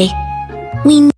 We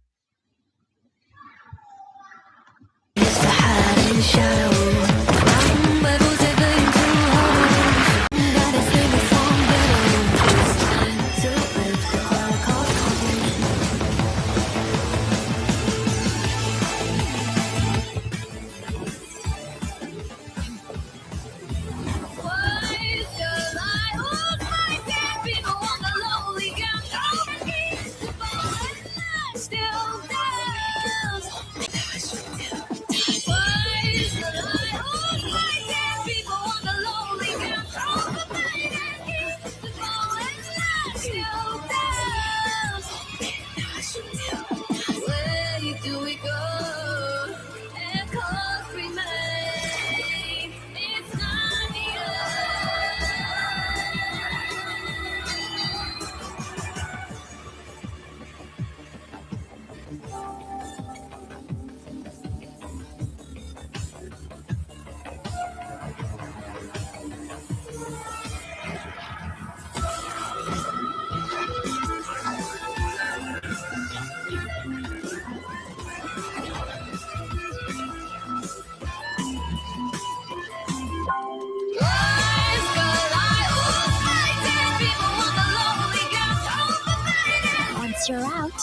Once you're out,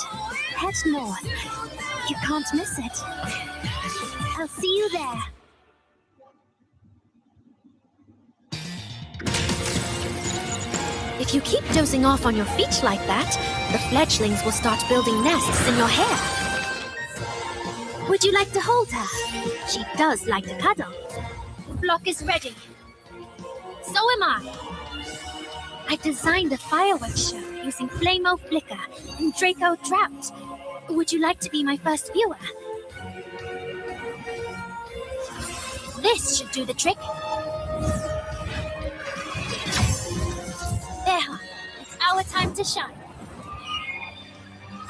head north. You can't miss it. I'll see you there. If you keep dozing off on your feet like that, the fledglings will start building nests in your hair. Would you like to hold her? She does like to cuddle. Block is ready. So am I. I've designed a fireworks show using Flamo Flicker and Draco Drought. Would you like to be my first viewer? This should do the trick. There, it's our time to shine.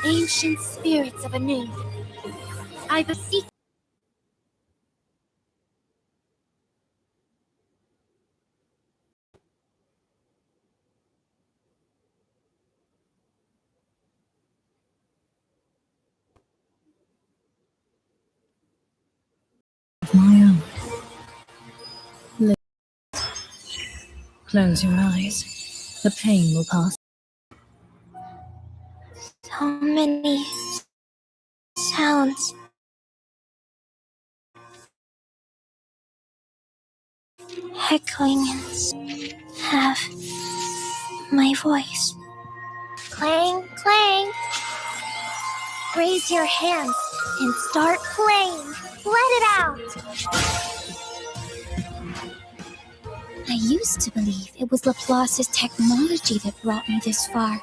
Ancient spirits of Anu, I beseech. My own. Close your eyes. The pain will pass. So many sounds. Echoing and have my voice. Clang, clang. Raise your hands and start playing. Let it out. I used to believe it was Laplace's technology that brought me this far.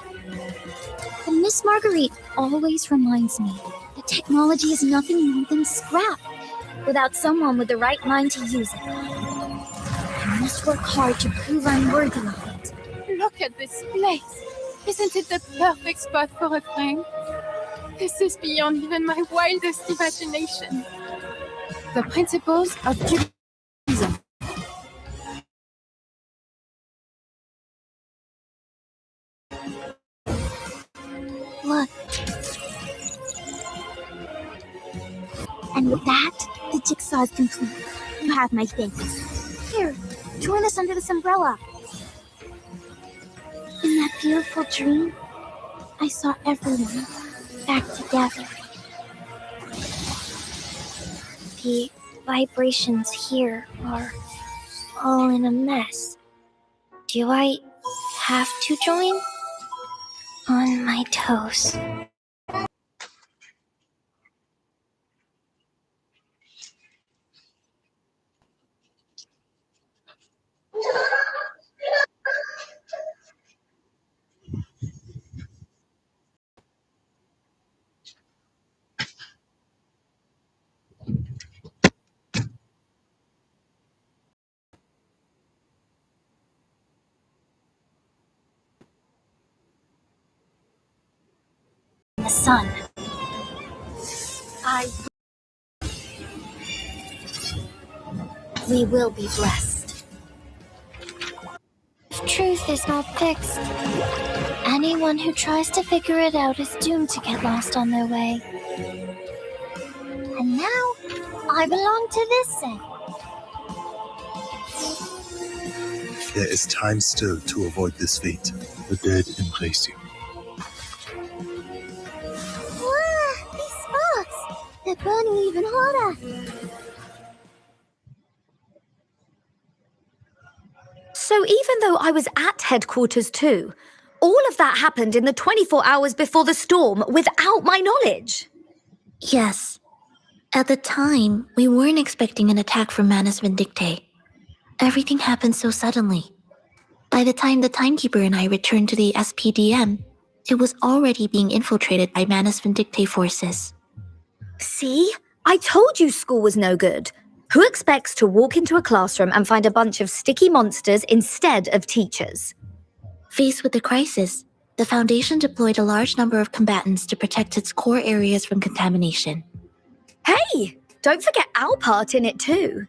But Miss Marguerite always reminds me that technology is nothing more than scrap without someone with the right mind to use it. I must work hard to prove I'm worthy of it. Look at this place. Isn't it the perfect spot for a prank? This is beyond even my wildest imagination. The principles of Judaism. Look. And with that, the jigsaw is complete. You have my thanks. Here, join us under this umbrella. In that beautiful dream, I saw everyone back together. The vibrations here are all in a mess. Do I have to join? On my toes. The sun. We will be blessed. truth is not fixed. Anyone who tries to figure it out is doomed to get lost on their way. And now, I belong to this set. There is time still to avoid this fate. The dead embrace you. Wow, these sparks! They're burning even hotter. So even though I was at headquarters too, all of that happened in the 24 hours before the storm without my knowledge. Yes. At the time, we weren't expecting an attack from Manus Vindictae. Everything happened so suddenly. By the time the Timekeeper and I returned to the SPDM, it was already being infiltrated by Manus Vindictae forces. See? I told you school was no good. Who expects to walk into a classroom and find a bunch of sticky monsters instead of teachers? Faced with the crisis, the Foundation deployed a large number of combatants to protect its core areas from contamination. Hey, don't forget our part in it too.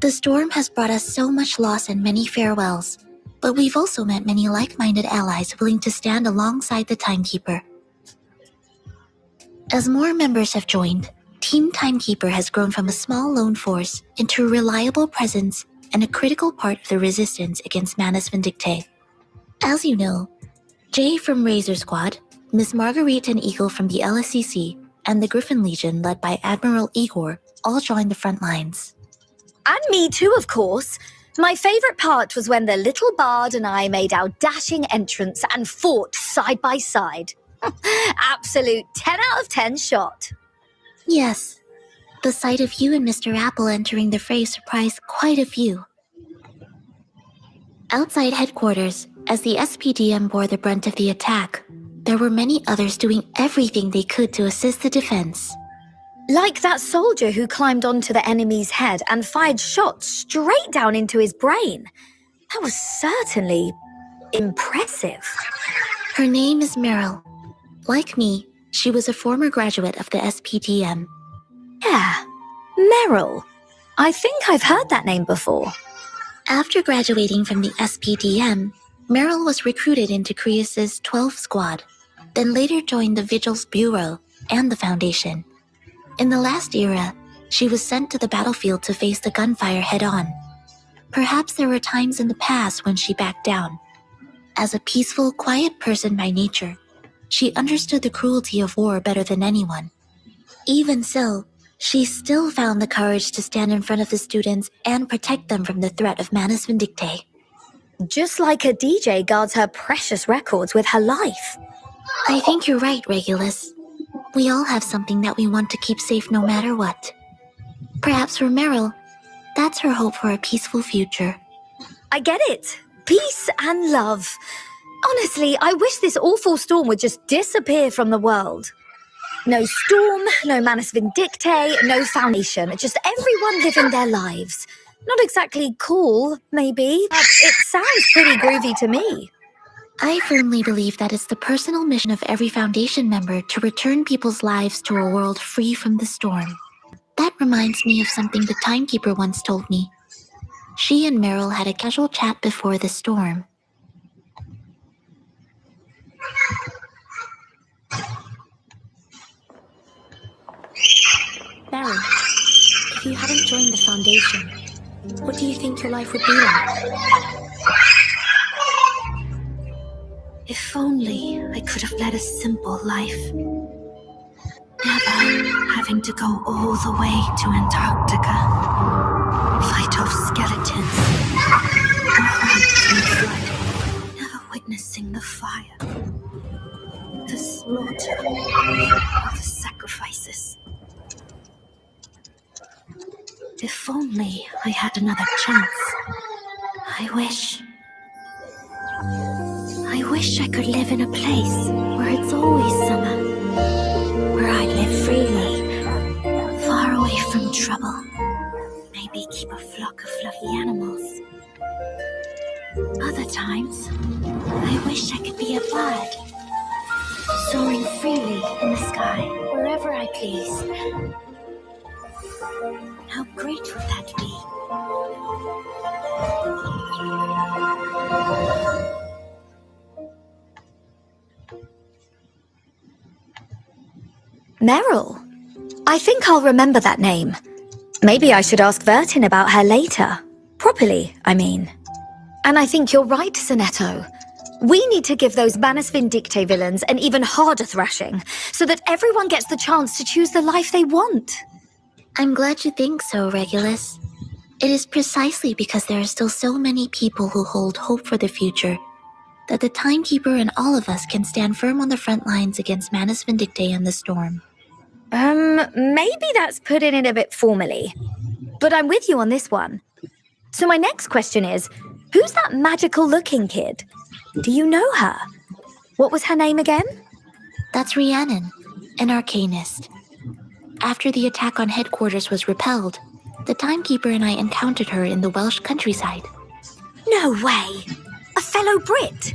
The storm has brought us so much loss and many farewells, but we've also met many like-minded allies willing to stand alongside the Timekeeper. As more members have joined, Team Timekeeper has grown from a small lone force into a reliable presence and a critical part of the resistance against Manus Vindictae. As you know, Jay from Razor Squad, Miss Marguerite and Eagle from the LSCC, and the Griffin Legion led by Admiral Igor all joined the front lines. And me too, of course. My favorite part was when the little bard and I made our dashing entrance and fought side by side. Absolute 10 out of 10 shot. Yes, the sight of you and Mr. Apple entering the fray surprised quite a few. Outside headquarters, as the SPDM bore the brunt of the attack, there were many others doing everything they could to assist the defense. Like that soldier who climbed onto the enemy's head and fired shots straight down into his brain. That was certainly impressive. Her name is Meryl. Like me, she was a former graduate of the SPDM. Yeah, Meryl. I think I've heard that name before. After graduating from the SPDM, Meryl was recruited into Creus's 12th Squad, then later joined the Vigil's Bureau and the Foundation. In the last era, she was sent to the battlefield to face the gunfire head-on. Perhaps there were times in the past when she backed down. As a peaceful, quiet person by nature, she understood the cruelty of war better than anyone. Even so, she still found the courage to stand in front of the students and protect them from the threat of Manus Vindictae. Just like a DJ guards her precious records with her life. I think you're right, Regulus. We all have something that we want to keep safe no matter what. Perhaps for Meryl, that's her hope for a peaceful future. I get it. Peace and love. Honestly, I wish this awful storm would just disappear from the world. No storm, no Manus Vindictae, no Foundation. Just everyone living their lives. Not exactly cool, maybe, but it sounds pretty groovy to me. I firmly believe that it's the personal mission of every Foundation member to return people's lives to a world free from the storm. That reminds me of something the Timekeeper once told me. She and Meryl had a casual chat before the storm. Barry, if you hadn't joined the Foundation, what do you think your life would be like? If only I could have led a simple life. Never having to go all the way to Antarctica. Fight off skeletons. Or hunt in the flood. Never witnessing the fire. The slaughter. Or the sacrifices. If only I had another chance. I wish I could live in a place where it's always summer. Where I live freely, far away from trouble. Maybe keep a flock of fluffy animals. Other times, I wish I could be a bird, soaring freely in the sky, wherever I please. How great would that be? Meryl? I think I'll remember that name. Maybe I should ask Vertin about her later. Properly, I mean. And I think you're right, Sonetto. We need to give those Manus Vindicte villains an even harder thrashing, so that everyone gets the chance to choose the life they want. I'm glad you think so, Regulus. It is precisely because there are still so many people who hold hope for the future that the Timekeeper and all of us can stand firm on the front lines against Manus Vindicte and the Storm. Maybe that's putting it a bit formally. But I'm with you on this one. So my next question is, who's that magical-looking kid? Do you know her? What was her name again? That's Rhiannon, an arcanist. After the attack on headquarters was repelled, the Timekeeper and I encountered her in the Welsh countryside. No way! A fellow Brit!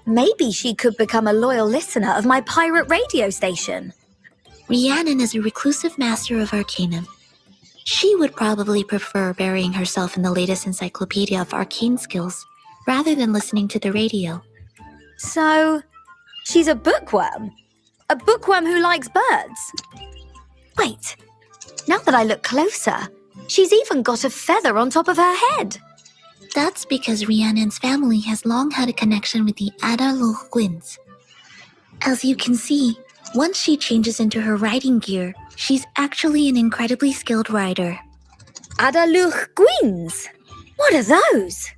Maybe she could become a loyal listener of my pirate radio station. Rhiannon is a reclusive master of arcanum. She would probably prefer burying herself in the latest encyclopedia of arcane skills, rather than listening to the radio. So, she's a bookworm? A bookworm who likes birds? Wait, now that I look closer, she's even got a feather on top of her head. That's because Rhiannon's family has long had a connection with the Ada Loch Gwyn's. As you can see, once she changes into her riding gear, she's actually an incredibly skilled rider. Ada Loch Gwyn's? What are those?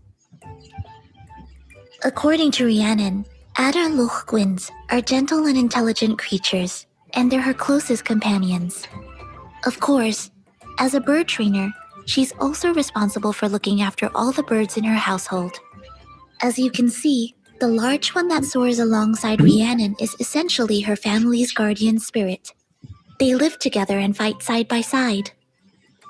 According to Rhiannon, Ada Loch Gwyn's are gentle and intelligent creatures, and they're her closest companions. Of course, as a bird trainer, she's also responsible for looking after all the birds in her household. As you can see, the large one that soars alongside Rhiannon is essentially her family's guardian spirit. They live together and fight side by side.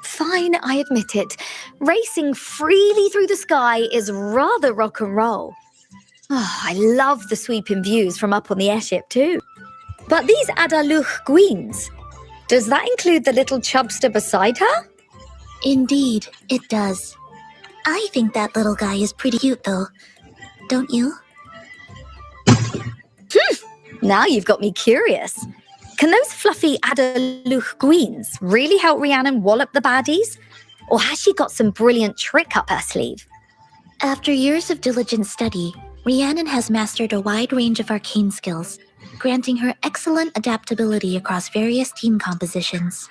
Fine, I admit it. Racing freely through the sky is rather rock and roll. Oh, I love the sweeping views from up on the airship too. But these Ada Loch Gwyn's, does that include the little chubster beside her? Indeed, it does. I think that little guy is pretty cute though. Don't you? Now you've got me curious. Can those fluffy Ada Loch Gwyn's really help Rhiannon wallop the baddies? Or has she got some brilliant trick up her sleeve? After years of diligent study, Rhiannon has mastered a wide range of arcane skills, granting her excellent adaptability across various team compositions.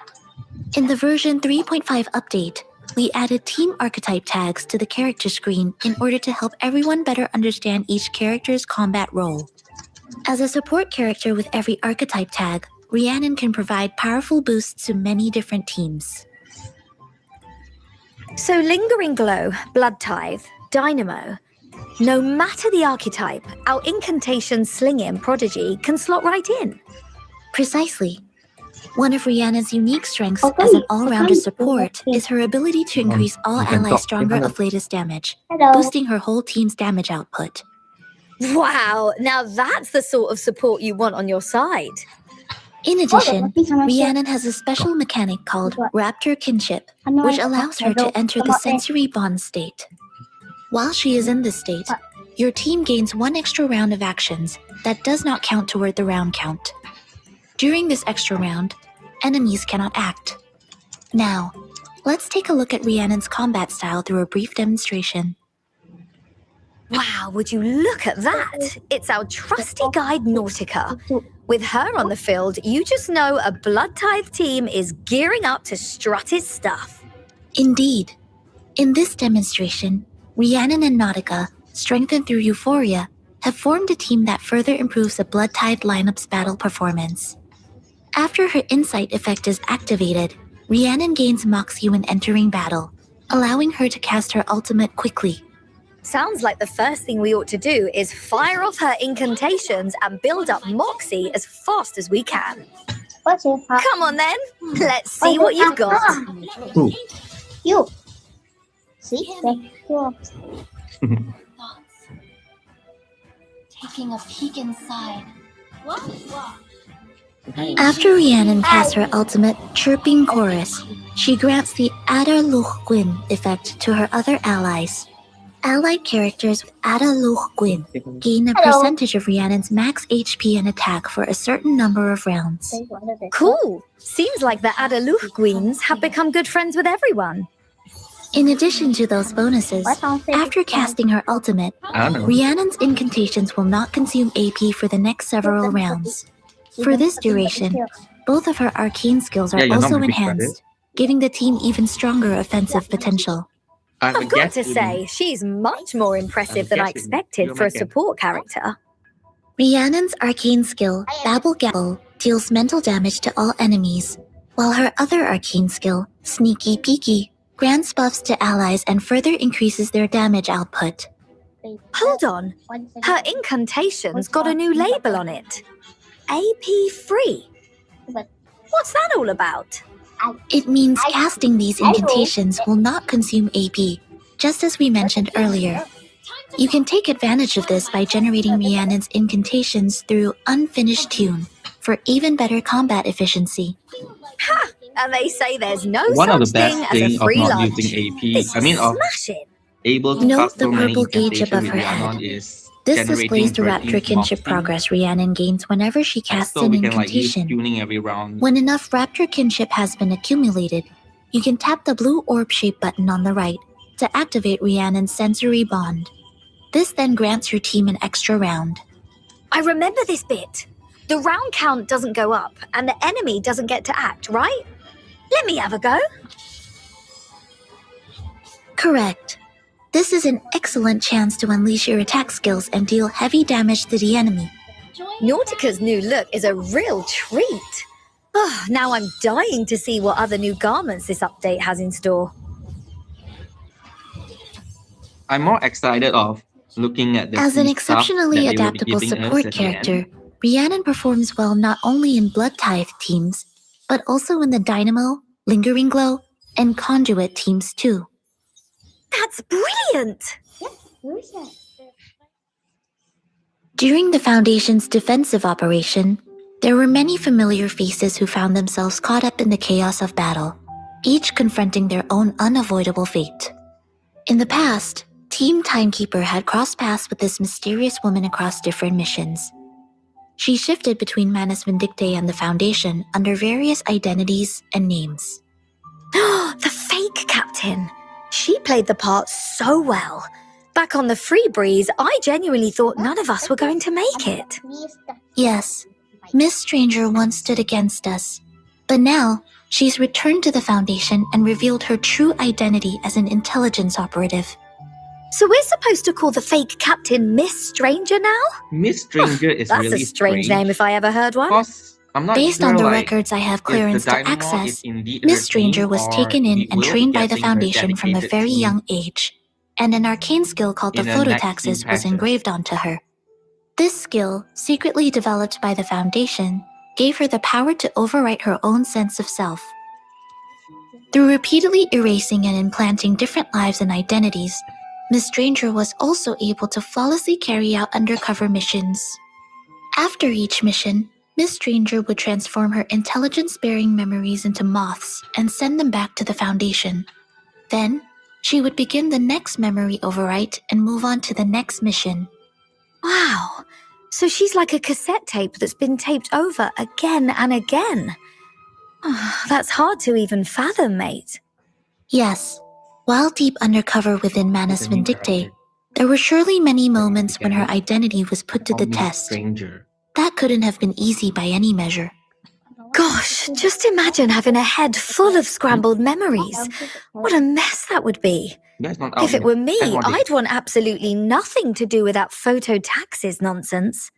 In the version 3.5 update, we added team archetype tags to the character screen in order to help everyone better understand each character's combat role. As a support character with every archetype tag, Rhiannon can provide powerful boosts to many different teams. So Lingering Glow, Blood Tithe, Dynamo, no matter the archetype, our incantation Slinging Prodigy can slot right in. Precisely. One of Rhiannon's unique strengths as an all-rounder support is her ability to increase all allies' stronger of latest damage, boosting her whole team's damage output. Wow, now that's the sort of support you want on your side. In addition, Rhiannon has a special mechanic called Raptor Kinship, which allows her to enter the sensory bond state. While she is in this state, your team gains one extra round of actions that does not count toward the round count. During this extra round, enemies cannot act. Now, let's take a look at Rhiannon's combat style through a brief demonstration. Wow, would you look at that? It's our trusty guide Nautica. With her on the field, you just know a Blood Tithe team is gearing up to strut its stuff. Indeed. In this demonstration, Rhiannon and Nautica, strengthened through Euphoria, have formed a team that further improves the Blood Tithe lineup's battle performance. After her Insight effect is activated, Rhiannon gains Moxie when entering battle, allowing her to cast her ultimate quickly. Sounds like the first thing we ought to do is fire off her incantations and build up Moxie as fast as we can. Come on then, let's see what you've got. Ooh. You. See? Thoughts. Taking a peek inside. After Rhiannon casts her ultimate Chirping Chorus, she grants the Ada Loch Gwyn effect to her other allies. Allied characters with Ada Luch Gwyn gain a Hello. percentage of Rhiannon's max HP and attack for a certain number of rounds. Cool. Seems like the Adaluch Queens have become good friends with everyone. In addition to those bonuses, What sounds like after it's casting her ultimate, I don't know. Rhiannon's incantations will not consume AP for the next several rounds. For this duration, both of her arcane skills are Yeah, you're not also my big brother. enhanced, giving the team even stronger offensive potential. I've got to say, she's much more impressive than I expected for a support character. Rhiannon's arcane skill, Babble Gabble, deals mental damage to all enemies, while her other arcane skill, Sneaky Peeky, grants buffs to allies and further increases their damage output. Hold on. Her incantation's got a new label on it. AP free. What's that all about? It means casting these incantations will not consume AP, just as we mentioned earlier. You can take advantage of this by generating Rhiannon's incantations through Unfinished Tune for even better combat efficiency. And they say there's no One of such the best thing as thing a of free not lunch. using AP, This I mean is of smashing. able to Note cast the so many purple gauge incantations above with her Rhiannon head. is This generating displays the 13 Raptor kinship moxie. progress Rhiannon gains whenever she casts So an we can like use incantation. tuning every round. When enough Raptor kinship has been accumulated, you can tap the blue orb-shaped button on the right to activate Rhiannon's sensory bond. This then grants your team an extra round. I remember this bit. The round count doesn't go up, and the enemy doesn't get to act, right? Let me have a go. Correct. This is an excellent chance to unleash your attack skills and deal heavy damage to the enemy. Nautica's new look is a real treat. Oh, now I'm dying to see what other new garments this update has in store. I'm more excited of looking at the As an free stuff exceptionally that they will be adaptable giving us support at the end. character, Rhiannon performs well not only in Blood Tithe teams, but also in the Dynamo, Lingering Glow, and Conduit teams too. That's brilliant! During the Foundation's defensive operation, there were many familiar faces who found themselves caught up in the chaos of battle, each confronting their own unavoidable fate. In the past, Team Timekeeper had crossed paths with this mysterious woman across different missions. She shifted between Manus Vindictae and the Foundation under various identities and names. The fake captain! She played the part so well. Back on the Free Breeze, I genuinely thought none of us were going to make it. Yes, Miss Stranger once stood against us, but now she's returned to the Foundation and revealed her true identity as an intelligence operative. So we're supposed to call the fake captain Miss Stranger now? Miss Stranger is That's really a strange name if I ever heard one. Because I'm not Based sure, on the like, records I have if clearance the to Dynamo access, is indeed Miss her Stranger team, was or taken in we and will trained be by the getting her Foundation from a dedicated very team young age, and an arcane skill called the in the next few Phototaxis was patches. engraved onto her. This skill, secretly developed by the Foundation, gave her the power to overwrite her own sense of self. Through repeatedly erasing and implanting different lives and identities, Miss Stranger was also able to flawlessly carry out undercover missions. After each mission, Miss Stranger would transform her intelligence-bearing memories into moths and send them back to the Foundation. Then, she would begin the next memory overwrite and move on to the next mission. Wow. So she's like a cassette tape that's been taped over again and again. That's hard to even fathom, mate. Yes, while deep undercover within Manus It's a new Vindictae, character. there were surely many moments when her identity was put to the Called Miss test. Stranger. That couldn't have been easy by any measure. Gosh, just imagine having a head full of scrambled memories. What a mess that would be. That's not out If it yet. were me, 10 more days. I'd want absolutely nothing to do with that phototaxis nonsense.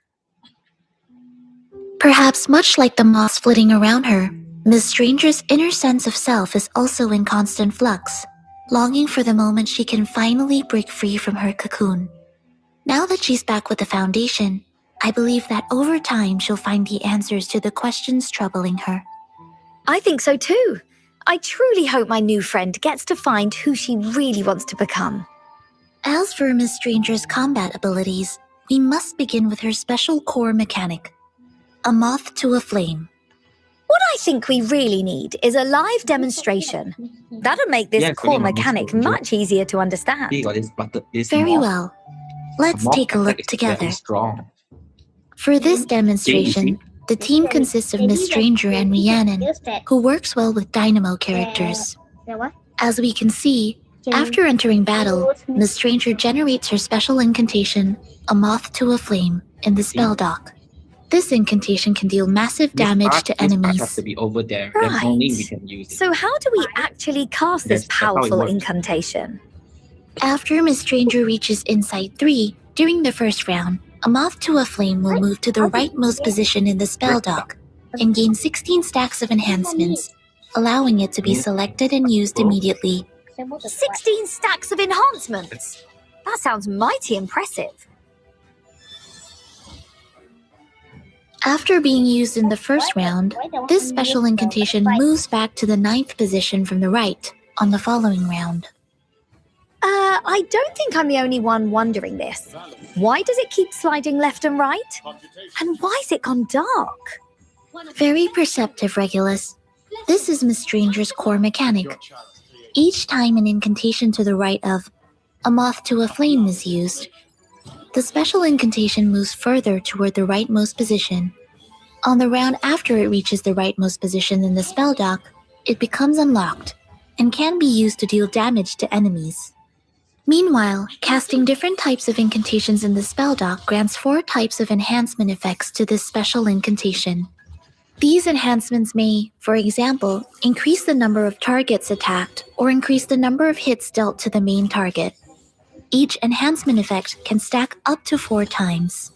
Perhaps much like the moths flitting around her, Miss Stranger's inner sense of self is also in constant flux, longing for the moment she can finally break free from her cocoon. Now that she's back with the Foundation, I believe that over time she'll find the answers to the questions troubling her. I think so too. I truly hope my new friend gets to find who she really wants to become. As for Miss Stranger's combat abilities, we must begin with her special core mechanic, a moth to a flame. What I think we really need is a live demonstration. That'll make this Yeah, it's core really not mechanic useful. much easier to understand. He got this butter. This Very moth. well. Let's Moth take a look attack is together. Very strong. For this demonstration, the team consists of Miss Stranger and Rhiannon, who works well with Dynamo characters. As we can see, after entering battle, Miss Stranger generates her special incantation, A Moth to a Flame, in the spell dock. This incantation can deal massive damage to This part has enemies. to be over there. Then Right. only we can use it. So how do we actually cast this That's how it powerful works. incantation? After Miss Stranger reaches Insight 3, during the first round, A Moth to a Flame will move to the rightmost position in the spell dock and gain 16 stacks of enhancements, allowing it to be selected and used immediately. 16 stacks of enhancements! That sounds mighty impressive. After being used in the first round, this special incantation moves back to the 9th position from the right on the following round. I don't think I'm the only one wondering this. Why does it keep sliding left and right? And why's it gone dark? Very perceptive, Regulus. This is Miss Stranger's core mechanic. Each time an incantation to the right of A Moth to a Flame is used, the special incantation moves further toward the rightmost position. On the round after it reaches the rightmost position in the spell dock, it becomes unlocked and can be used to deal damage to enemies. Meanwhile, casting different types of incantations in the spell dock grants 4 types of enhancement effects to this special incantation. These enhancements may, for example, increase the number of targets attacked or increase the number of hits dealt to the main target. Each enhancement effect can stack up to 4 times.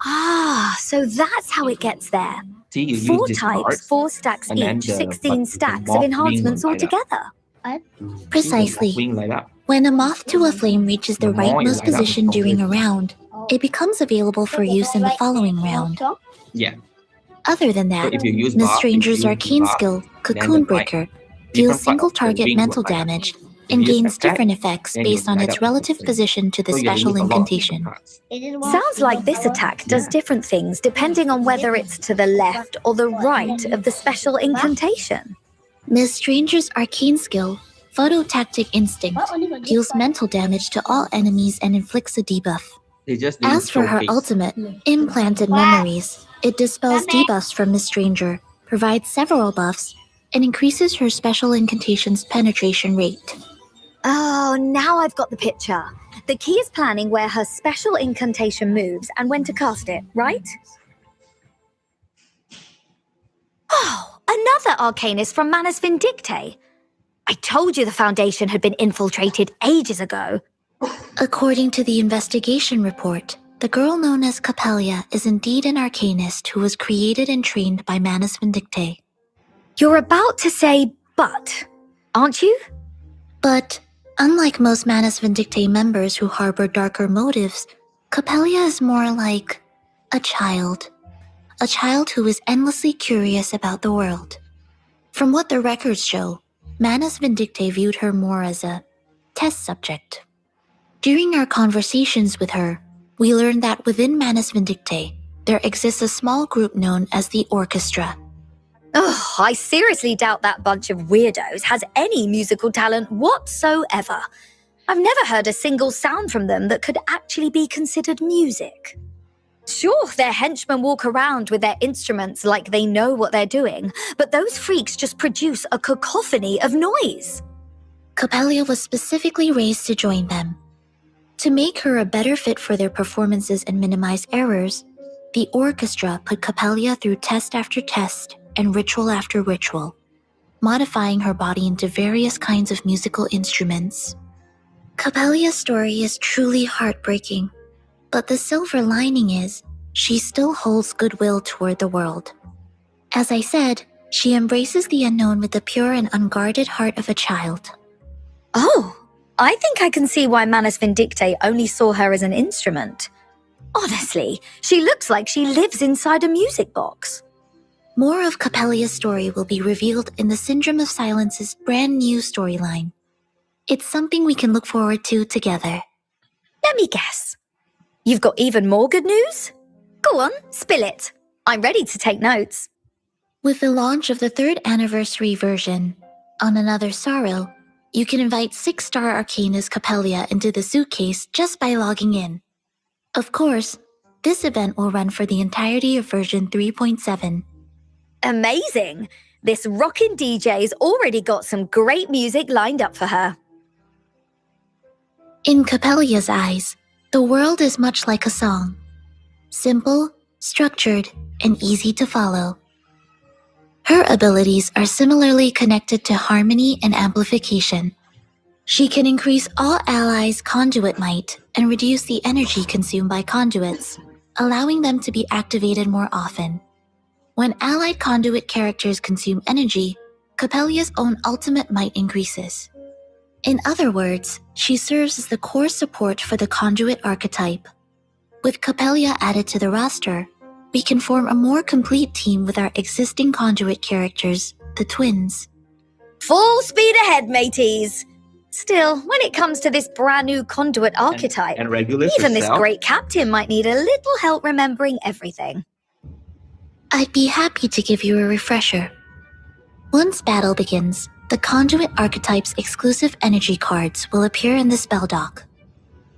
Ah, so that's how it gets there. See, you 4 use this types, part, 4 stacks and then each, the- 16 the stacks moth of wing enhancements will light up. altogether. Precisely. Wing light up. When a moth to a flame reaches the The more you rightmost light up, the position during a stronger it is. round, it becomes available for use in the following round. Yeah. Other than So that, if you use Miss buff, Stranger's if you use arcane buff, skill, then Cocoon the light- Breaker, different deals part of single the target wing mental will light up. damage If and you use gains attack, different effects then you based on light its up the relative flame. position to the So you special use a lot of incantation. different parts. Sounds like this attack does different things depending on whether it's to the left or the right of the special incantation. Miss Stranger's arcane skill, Phototactic Instinct, deals mental damage to all enemies and inflicts a debuff. They just do As for her showcase. ultimate, Implanted Memories, it dispels debuffs from Miss Stranger, provides several buffs, and increases her special incantation's penetration rate. Oh, now I've got the picture. The key is planning where her special incantation moves and when to cast it, right? Oh, another Arcanist from Manus Vindicte. I told you the Foundation had been infiltrated ages ago. According to the investigation report, the girl known as Capellia is indeed an arcanist who was created and trained by Manus Vindicte. You're about to say but, aren't you? But, unlike most Manus Vindicte members who harbor darker motives, Capellia is more like a child. A child who is endlessly curious about the world. From what the records show, Manus Vindicte viewed her more as a test subject. During our conversations with her, we learned that within Manus Vindicte, there exists a small group known as the Orchestra. Ugh, I seriously doubt that bunch of weirdos has any musical talent whatsoever. I've never heard a single sound from them that could actually be considered music. Sure, their henchmen walk around with their instruments like they know what they're doing, but those freaks just produce a cacophony of noise. Capellia was specifically raised to join them. To make her a better fit for their performances and minimize errors, the orchestra put Capellia through test after test and ritual after ritual, modifying her body into various kinds of musical instruments. Capellia's story is truly heartbreaking, but the silver lining is she still holds goodwill toward the world. As I said, she embraces the unknown with the pure and unguarded heart of a child. Oh, I think I can see why Manus Vindicte only saw her as an instrument. Honestly, she looks like she lives inside a music box. More of Capellia's story will be revealed in the Syndrome of Silence's brand new storyline. It's something we can look forward to together. Let me guess. You've got even more good news? Go on, spill it. I'm ready to take notes. With the launch of the 3rd anniversary version, On Another Sorrow, you can invite 6-star Arcanist Capella into the suitcase just by logging in. Of course, this event will run for the entirety of version 3.7. Amazing! This rockin' DJ's already got some great music lined up for her. In Capella's eyes, the world is much like a song. Simple, structured, and easy to follow. Her abilities are similarly connected to harmony and amplification. She can increase all allies' conduit might and reduce the energy consumed by conduits, allowing them to be activated more often. When allied conduit characters consume energy, Capella's own ultimate might increases. In other words, she serves as the core support for the conduit archetype. With Capella added to the roster, we can form a more complete team with our existing conduit characters, the twins. Full speed ahead, mateys! Still, when it comes to this brand new conduit archetype, and Regulus even this herself? great captain might need a little help remembering everything. I'd be happy to give you a refresher. Once battle begins, the conduit archetype's exclusive energy cards will appear in the spell dock.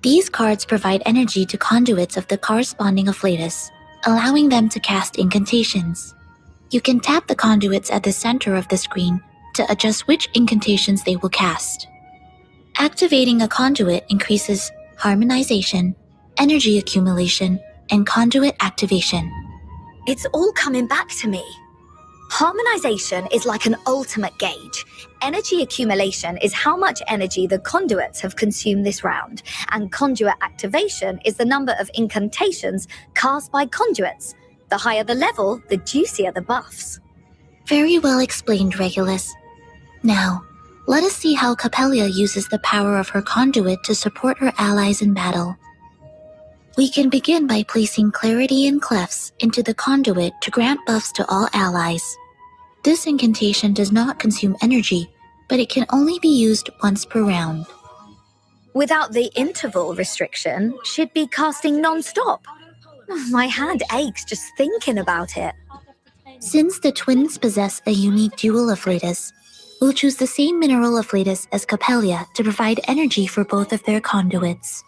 These cards provide energy to conduits of the corresponding afflatus, allowing them to cast incantations. You can tap the conduits at the center of the screen to adjust which incantations they will cast. Activating a conduit increases harmonization, energy accumulation, and conduit activation. It's all coming back to me. Harmonization is like an ultimate gauge. Energy accumulation is how much energy the conduits have consumed this round, and conduit activation is the number of incantations cast by conduits. The higher the level, the juicier the buffs. Very well explained, Regulus. Now, let us see how Capella uses the power of her conduit to support her allies in battle. We can begin by placing Clarity and Clefs into the conduit to grant buffs to all allies. This incantation does not consume energy, but it can only be used once per round. Without the interval restriction, she'd be casting non-stop. My hand aches just thinking about it. Since the twins possess a unique dual afflatus, we'll choose the same mineral afflatus as Capella to provide energy for both of their conduits.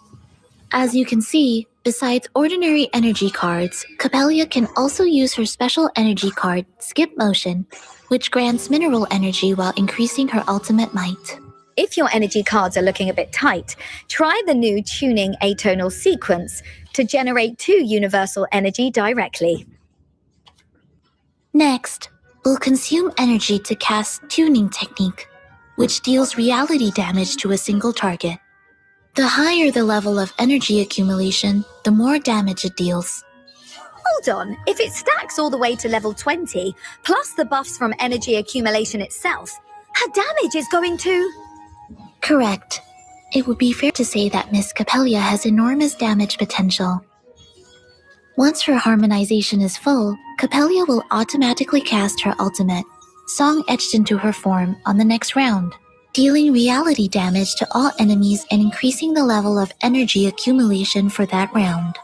As you can see, besides ordinary energy cards, Capella can also use her special energy card, Skip Motion, which grants mineral energy while increasing her ultimate might. If your energy cards are looking a bit tight, try the new tuning atonal sequence to generate 2 universal energy directly. Next, we'll consume energy to cast Tuning Technique, which deals reality damage to a single target. The higher the level of energy accumulation, the more damage it deals. Hold on, if it stacks all the way to level 20, plus the buffs from energy accumulation itself, her damage is going to... Correct. It would be fair to say that Miss Capella has enormous damage potential. Once her harmonization is full, Capella will automatically cast her ultimate, Song Etched into her form, on the next round, dealing reality damage to all enemies and increasing the level of energy accumulation for that round.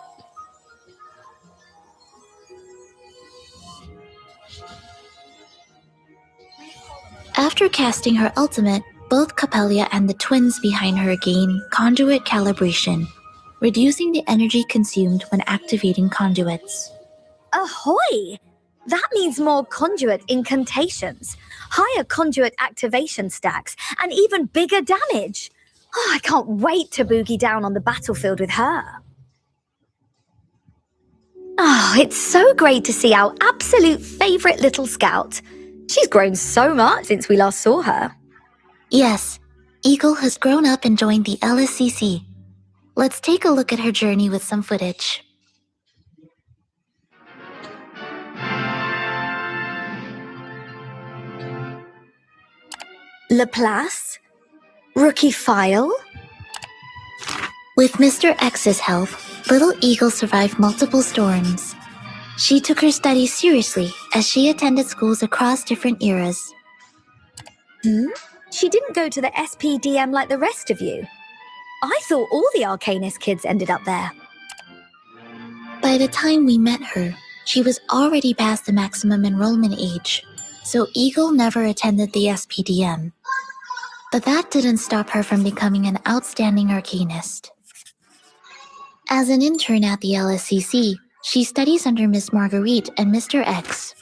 After casting her ultimate, both Capella and the twins behind her gain conduit calibration, reducing the energy consumed when activating conduits. Ahoy! That means more conduit incantations, higher conduit activation stacks, and even bigger damage. Oh, I can't wait to boogie down on the battlefield with her. Oh, it's so great to see our absolute favourite little scout. She's grown so much since we last saw her. Yes, Eagle has grown up and joined the LSCC. Let's take a look at her journey with some footage. Laplace? Rookie File? With Mr. X's help, Little Eagle survived multiple storms. She took her studies seriously as she attended schools across different eras. She didn't go to the SPDM like the rest of you. I thought all the Arcanist kids ended up there. By the time we met her, She was already past the maximum enrollment age, so Eagle never attended the SPDM. But that didn't stop her from becoming an outstanding arcanist. As an intern at the LSCC, she studies under Miss Marguerite and Mr. X.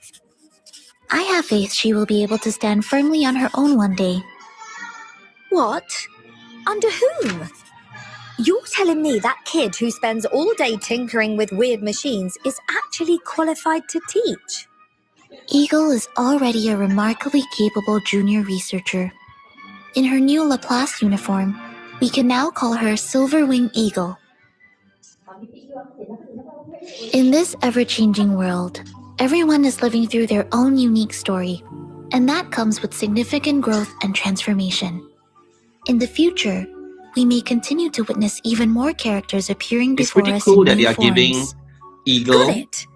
I have faith she will be able to stand firmly on her own one day. What? Under whom? You're telling me that kid who spends all day tinkering with weird machines is actually qualified to teach? Eagle is already a remarkably capable junior researcher. In her new Laplace uniform, we can now call her Silverwing Eagle. In this ever-changing world, everyone is living through their own unique story, and that comes with significant growth and transformation. In the future, we may continue to witness even more characters appearing It's before pretty us cool in that they new are giving forms. Eagle Got it.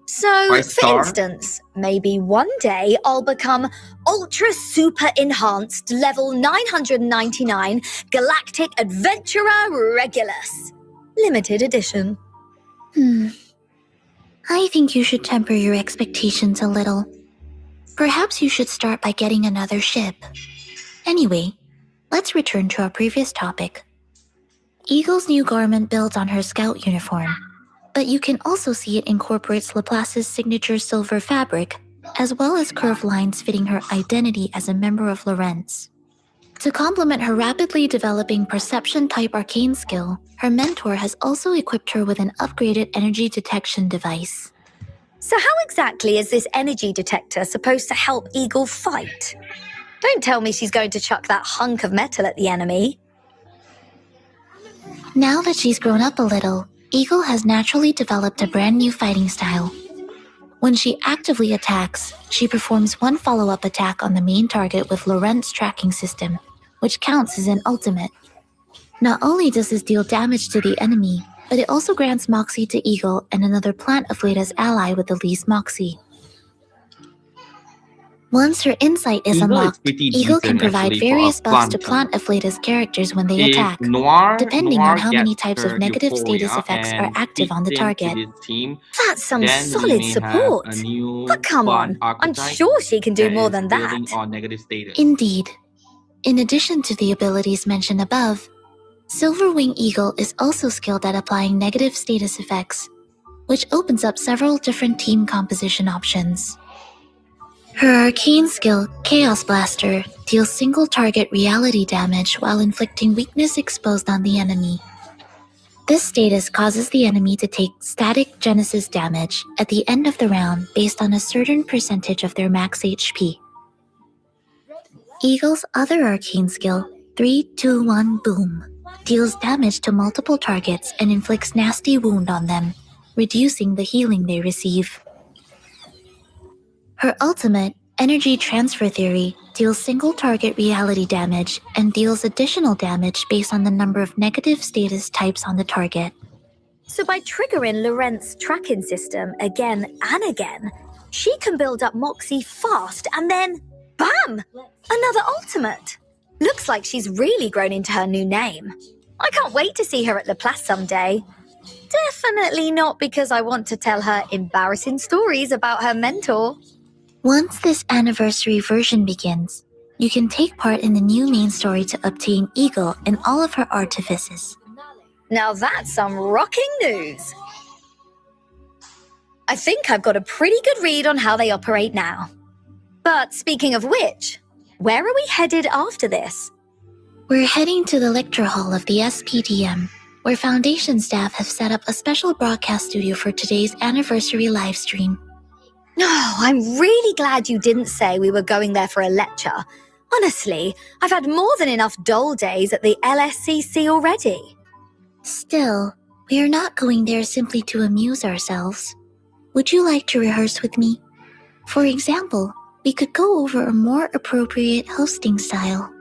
So, 5 for star. instance, maybe one day I'll become Ultra Super Enhanced Level 999 Galactic Adventurer Regulus. Limited edition. I think you should temper your expectations a little. Perhaps you should start by getting another ship. Anyway, let's return to our previous topic. Eagle's new garment builds on her scout uniform, but you can also see it incorporates Laplace's signature silver fabric, as well as curved lines fitting her identity as a member of Lorentz. To complement her rapidly developing perception-type arcane skill, her mentor has also equipped her with an upgraded energy detection device. So how exactly is this energy detector supposed to help Eagle fight? Don't tell me she's going to chuck that hunk of metal at the enemy. Now that she's grown up a little, Eagle has naturally developed a brand new fighting style. When she actively attacks, she performs one follow-up attack on the main target with Lorentz tracking system, which counts as an ultimate. Not only does this deal damage to the enemy, but it also grants Moxie to Eagle and another plant of Leta's ally with the least Moxie. Once her insight is Eagle is unlocked, pretty Eagle can decent, provide actually, for a various buffs to planter. Plant of Leta's characters when they If attack, Noir depending Noir on how many gets types her of negative Euphoria status effects are and active on the fits into target. this team, That's some then we solid may support. have a new But come squad on, I'm archetype sure she can do that more is than building that. on negative status. Indeed. In addition to the abilities mentioned above, Silverwing Eagle is also skilled at applying negative status effects, which opens up several different team composition options. Her arcane skill, Chaos Blaster, deals single target reality damage while inflicting weakness exposed on the enemy. This status causes the enemy to take static genesis damage at the end of the round based on a certain percentage of their max HP. Eagle's other arcane skill, 3-2-1 Boom, deals damage to multiple targets and inflicts nasty wound on them, reducing the healing they receive. Her ultimate, Energy Transfer Theory, deals single target reality damage and deals additional damage based on the number of negative status types on the target. So by triggering Lorentz's tracking system again and again, she can build up Moxie fast and then, bam! Another ultimate. Looks like she's really grown into her new name. I can't wait to see her at Laplace someday. Definitely not because I want to tell her embarrassing stories about her mentor. Once this anniversary version begins, you can take part in the new main story to obtain Eagle and all of her artifices. Now that's some rocking news. I think I've got a pretty good read on how they operate now. But speaking of which, where are we headed after this? We're heading to the lecture hall of the SPDM, where Foundation staff have set up a special broadcast studio for today's anniversary livestream. Oh, I'm really glad you didn't say we were going there for a lecture. Honestly, I've had more than enough dull days at the LSCC already. Still, we are not going there simply to amuse ourselves. Would you like to rehearse with me? For example, we could go over a more appropriate hosting style.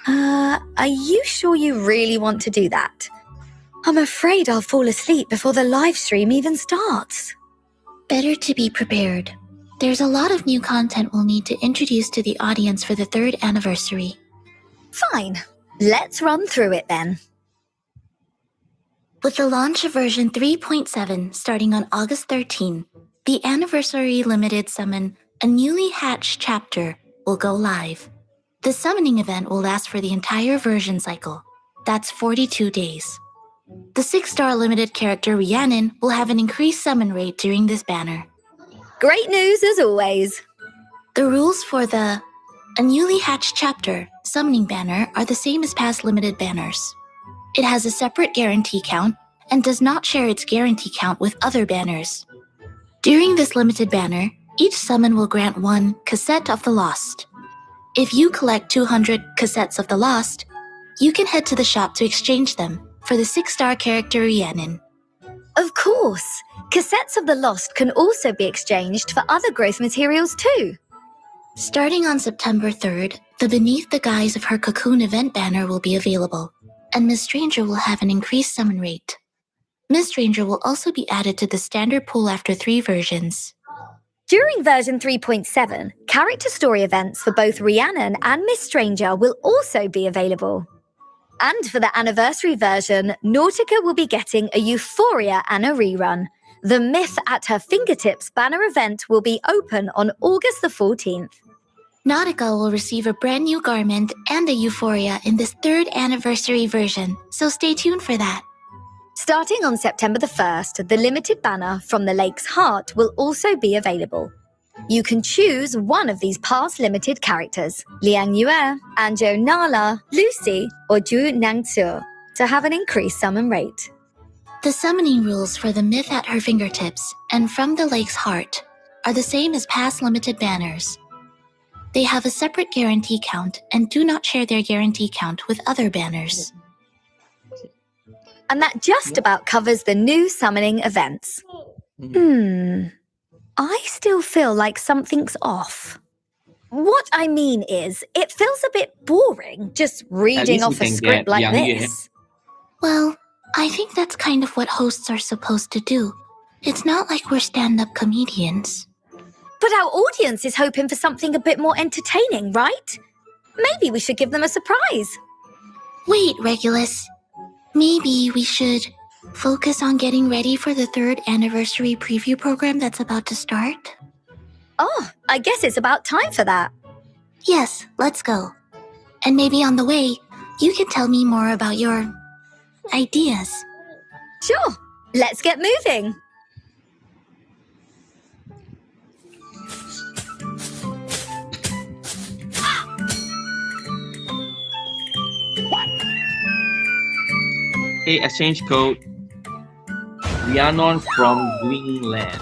Are you sure you really want to do that? I'm afraid I'll fall asleep before the live stream even starts. Better to be prepared. There's a lot of new content we'll need to introduce to the audience for the 3rd anniversary. Fine, let's run through it then. With the launch of version 3.7 starting on August 13, the anniversary limited summon A Newly Hatched Chapter will go live. The summoning event will last for the entire version cycle. That's 42 days. The 6-star limited character Rhiannon will have an increased summon rate during this banner. Great news as always. The rules for the A Newly Hatched Chapter summoning banner are the same as past limited banners. It has a separate guarantee count and does not share its guarantee count with other banners. During this limited banner, each summon will grant 1 Cassette of the Lost. If you collect 200 Cassettes of the Lost, you can head to the shop to exchange them for the 6-star character Rhiannon. Of course, cassettes of the Lost can also be exchanged for other growth materials too. Starting on September 3rd, the Beneath the Guise of Her Cocoon event banner will be available, and Miss Stranger will have an increased summon rate. Miss Stranger will also be added to the standard pool after 3 versions. During version 3.7, character story events for both Rhiannon and Miss Stranger will also be available. And for the anniversary version, Nautica will be getting a Euphoria and a rerun. The Myth at Her Fingertips banner event will be open on August the 14th. Nautica will receive a brand new garment and a Euphoria in this 3rd anniversary version, so stay tuned for that. Starting on September the 1st, the limited banner From the Lake's Heart will also be available. You can choose one of these past limited characters, Liang Yue, Anjo Nala, Lucy, or Zhu Nangtzu, to have an increased summon rate. The summoning rules for the Myth at Her Fingertips and From the Lake's Heart are the same as past limited banners. They have a separate guarantee count and do not share their guarantee count with other banners. And that just about covers the new summoning events. I still feel like something's off. What I mean is, it feels a bit boring just reading least we off a can script get like Yang Yue. this. Well, I think that's kind of what hosts are supposed to do. It's not like we're stand-up comedians. But our audience is hoping for something a bit more entertaining, right? Maybe we should give them a surprise. Wait, Regulus. Maybe we should focus on getting ready for the 3rd anniversary preview program that's about to start? Oh, I guess it's about time for that. Yes, let's go. And maybe on the way, you can tell me more about your ideas. Sure, let's get moving. Okay, exchange code Rhiannon from Greenland.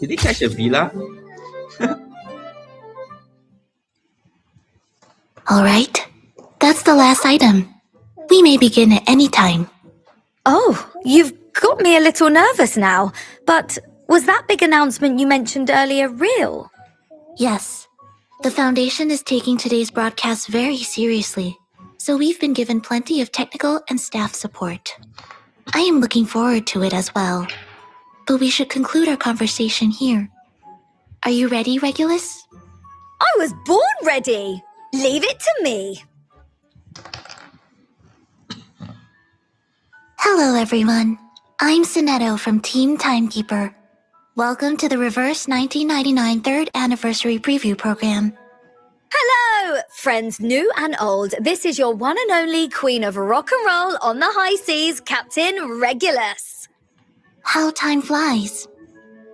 Did he catch a villa? Alright, that's the last item. We may begin at any time. Oh, you've got me a little nervous now. But was that big announcement you mentioned earlier real? Yes, the Foundation is taking today's broadcast very seriously, so we've been given plenty of technical and staff support. I am looking forward to it as well. But we should conclude our conversation here. Are you ready, Regulus? I was born ready. Leave it to me. Hello, everyone. I'm Sonetto from Team Timekeeper. Welcome to the Reverse 1999 3rd Anniversary Preview Program. Hello, friends new and old. This is your one and only Queen of Rock and Roll on the High Seas, Captain Regulus. How time flies.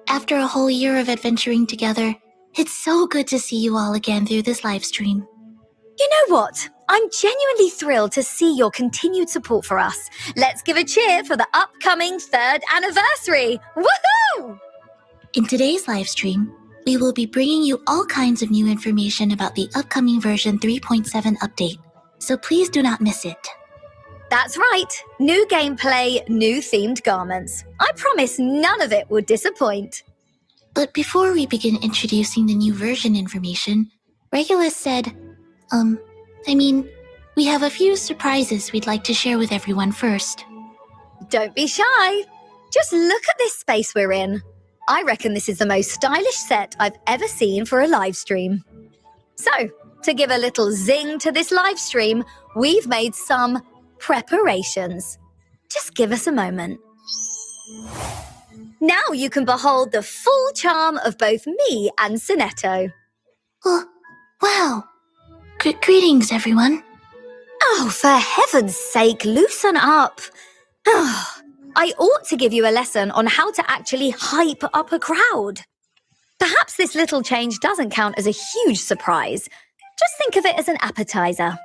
After a whole year of adventuring together, it's so good to see you all again through this live stream. You know what? I'm genuinely thrilled to see your continued support for us. Let's give a cheer for the upcoming 3rd anniversary. Woohoo! In today's live stream, we will be bringing you all kinds of new information about the upcoming version 3.7 update, so please do not miss it. That's right. New gameplay, new themed garments. I promise none of it would disappoint. But before we begin introducing the new version information, Regulus said, we have a few surprises we'd like to share with everyone first. Don't be shy. Just look at this space we're in. I reckon this is the most stylish set I've ever seen for a live stream. So, to give a little zing to this live stream, we've made some preparations. Just give us a moment. Now you can behold the full charm of both me and Sonetto. Oh, wow. Greetings, everyone. Oh, for heaven's sake, loosen up. I ought to give you a lesson on how to actually hype up a crowd. Perhaps this little change doesn't count as a huge surprise. Just think of it as an appetizer.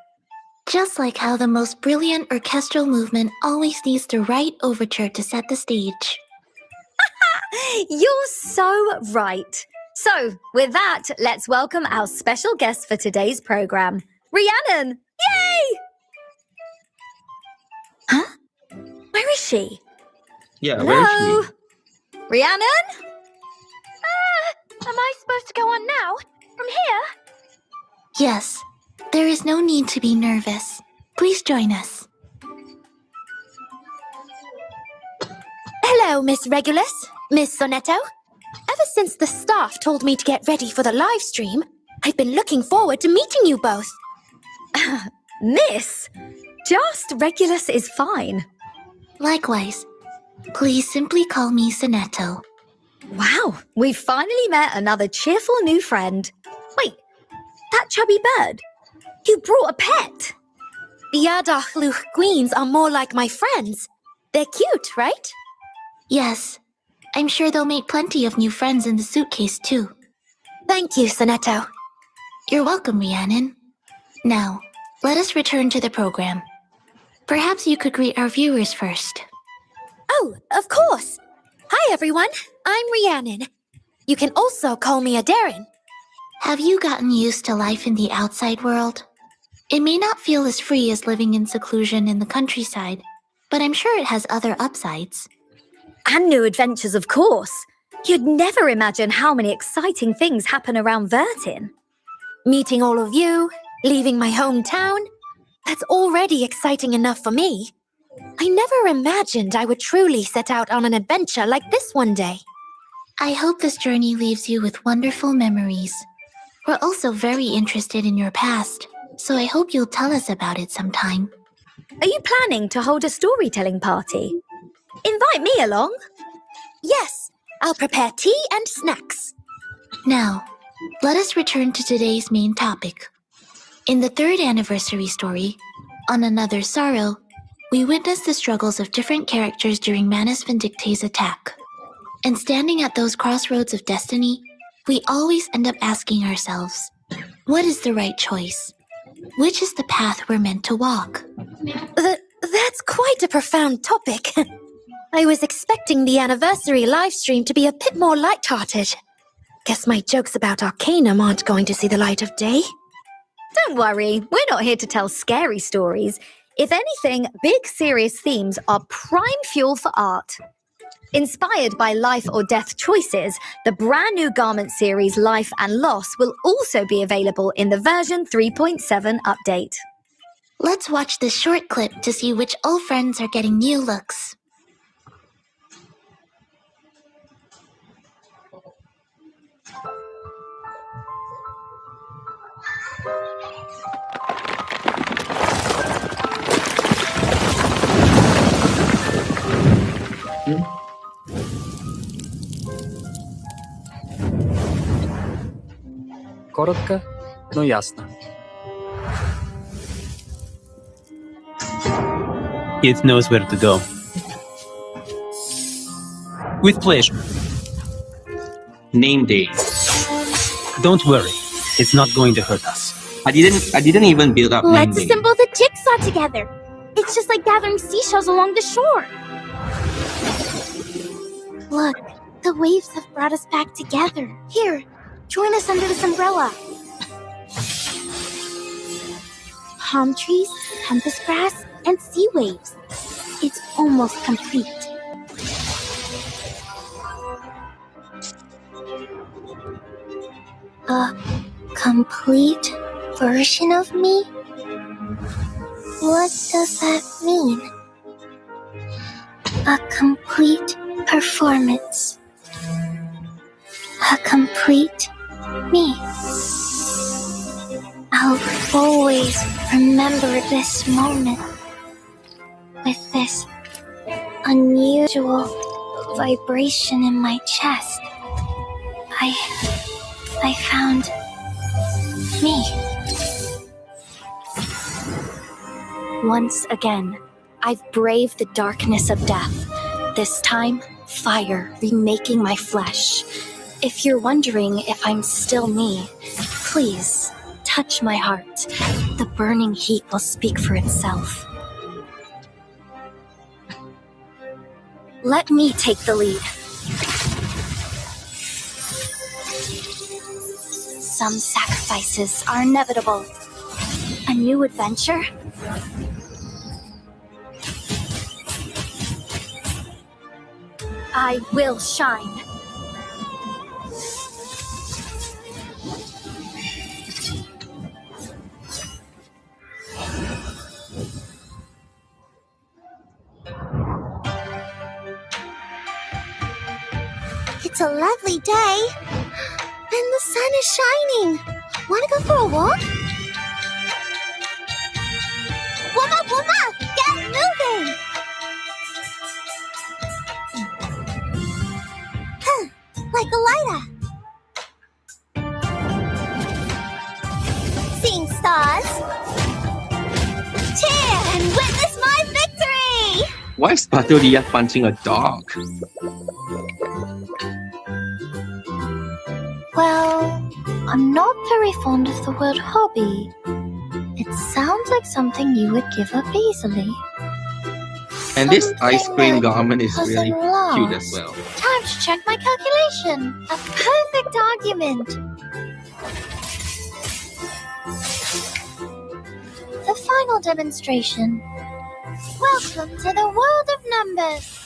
Just like how the most brilliant orchestral movement always needs the right overture to set the stage. You're so right. So, with that, let's welcome our special guest for today's program, Rhiannon. Yay! Huh? Where is she? Yeah, Hello? where is she? Rhiannon? Am I supposed to go on now? From here? Yes, there is no need to be nervous. Please join us. Hello, Miss Regulus, Miss Sonetto. Ever since the staff told me to get ready for the live stream, I've been looking forward to meeting you both. Miss, just Regulus is fine. Likewise, please simply call me Sonetto. Wow, we've finally met another cheerful new friend. Wait, that chubby bird? You brought a pet? The Ardachluch queens are more like my friends. They're cute, right? Yes, I'm sure they'll make plenty of new friends in the suitcase too. Thank you, Sonetto. You're welcome, Rhiannon. Now, let us return to the program. Perhaps you could greet our viewers first. Oh, of course. Hi, everyone. I'm Rhiannon. You can also call me Adarin. Have you gotten used to life in the outside world? It may not feel as free as living in seclusion in the countryside, but I'm sure it has other upsides. And new adventures, of course. You'd never imagine how many exciting things happen around Vertin. Meeting all of you, leaving my hometown, that's already exciting enough for me. I never imagined I would truly set out on an adventure like this one day. I hope this journey leaves you with wonderful memories. We're also very interested in your past, so I hope you'll tell us about it sometime. Are you planning to hold a storytelling party? Invite me along. Yes, I'll prepare tea and snacks. Now, let us return to today's main topic. In the third anniversary story, On Another Sorrow, we witness the struggles of different characters during Manus Vindicte's attack. And standing at those crossroads of destiny, we always end up asking ourselves, what is the right choice? Which is the path we're meant to walk? That's quite a profound topic. I was expecting the anniversary livestream to be a bit more lighthearted. Guess my jokes about Arcanum aren't going to see the light of day. Don't worry, we're not here to tell scary stories. If anything, big serious themes are prime fuel for art. Inspired by life or death choices, the brand new garment series Life and Loss will also be available in the version 3.7 update. Let's watch this short clip to see which old friends are getting new looks. Коротко, но ясно. It knows where to go. With pleasure. Name day. Don't worry, it's not going to hurt us. I didn't even build up name Let's day. assemble the jigsaw together. It's just like gathering seashells along the shore. Look, the waves have brought us back together. Here, join us under this umbrella. Palm trees, pampas grass, and sea waves. It's almost complete. A complete version of me? What does that mean? A complete performance. A complete me. I'll always remember this moment with this unusual vibration in my chest. I found me. Once again, I've braved the darkness of death. This time, fire remaking my flesh. If you're wondering if I'm still me, please touch my heart. The burning heat will speak for itself. Let me take the lead. Some sacrifices are inevitable. A new adventure? I will shine. It's a lovely day. And the sun is shining. Wanna go for a walk? Wooma! Get moving! Like a lighter. Seeing stars. Cheer and witness my victory! Why is Patodia punching a dog? Well, I'm not very fond of the word hobby. It sounds like something you would give up easily. And this ice cream Something that garment is really doesn't cute as last. well. Time to check my calculation. A perfect argument. The final demonstration. Welcome to the world of numbers.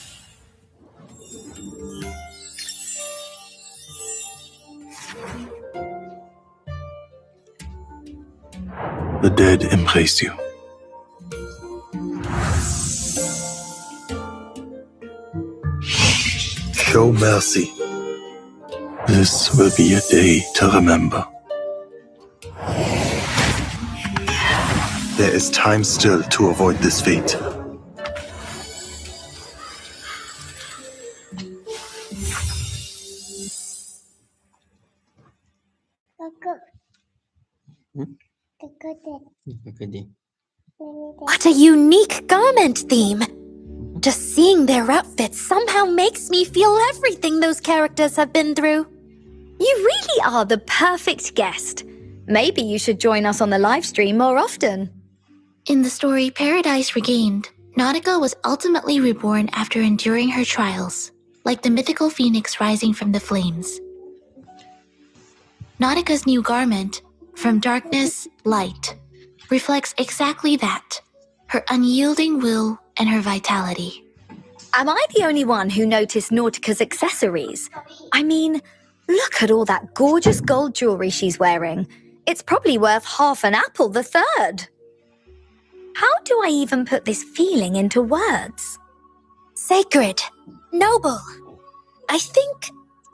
The dead embrace you. Show mercy. This will be a day to remember. There is time still to avoid this fate. What a unique garment theme! Just seeing their outfits somehow makes me feel everything those characters have been through. You really are the perfect guest. Maybe you should join us on the live stream more often. In the story Paradise Regained, Nautica was ultimately reborn after enduring her trials, like the mythical phoenix rising from the flames. Nautica's new garment, From Darkness, Light, reflects exactly that, her unyielding will and her vitality. Am I the only one who noticed Nautica's accessories? I mean, look at all that gorgeous gold jewelry she's wearing. It's probably worth half an apple the third. How do I even put this feeling into words? Sacred, noble. I think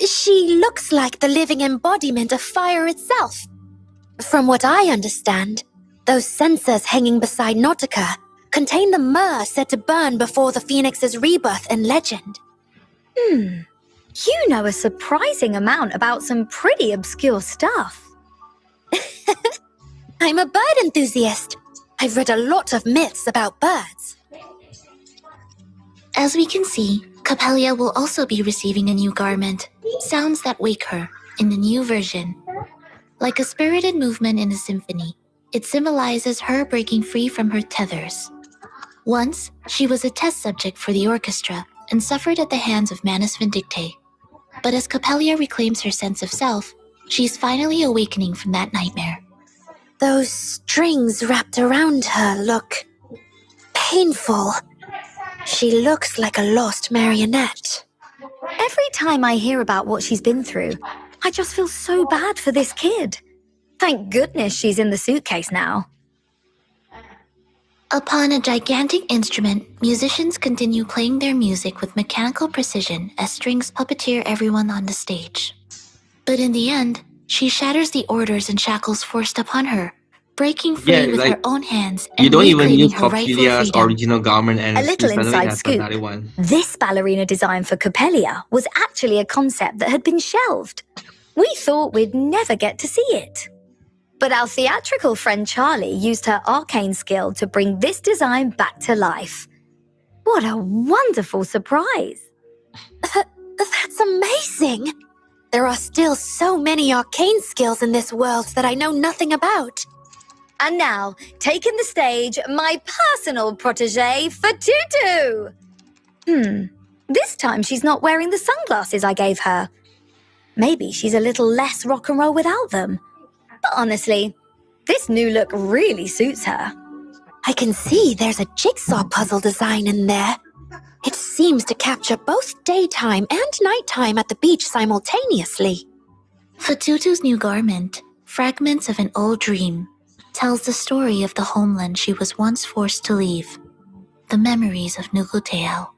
she looks like the living embodiment of fire itself. From what I understand, those censers hanging beside Nautica contain the myrrh said to burn before the Phoenix's rebirth in legend. You know a surprising amount about some pretty obscure stuff. I'm a bird enthusiast. I've read a lot of myths about birds. As we can see, Capelia will also be receiving a new garment, Sounds That Wake Her, in the new version. Like a spirited movement in a symphony, it symbolizes her breaking free from her tethers. Once, she was a test subject for the orchestra and suffered at the hands of Manus Vindicte. But as Capelia reclaims her sense of self, she's finally awakening from that nightmare. Those strings wrapped around her look painful. She looks like a lost marionette. Every time I hear about what she's been through, I just feel so bad for this kid. Thank goodness she's in the suitcase now. Upon a gigantic instrument, musicians continue playing their music with mechanical precision as strings puppeteer everyone on the stage. But in the end, she shatters the orders and shackles forced upon her, breaking free Yeah, with like her own hands you and don't even reclaiming use her rightful Coppelia's freedom. original garment, and A little she suddenly inside has scoop. another one. This ballerina design for Coppelia was actually a concept that had been shelved. We thought we'd never get to see it. But our theatrical friend Charlie used her arcane skill to bring this design back to life. What a wonderful surprise! That's amazing! There are still so many arcane skills in this world that I know nothing about. And now, taking the stage, my personal protege, Fatutu! This time she's not wearing the sunglasses I gave her. Maybe she's a little less rock and roll without them. But honestly, this new look really suits her. I can see there's a jigsaw puzzle design in there. It seems to capture both daytime and nighttime at the beach simultaneously. Fatutu's new garment, Fragments of an Old Dream, tells the story of the homeland she was once forced to leave. The memories of Nukuteo.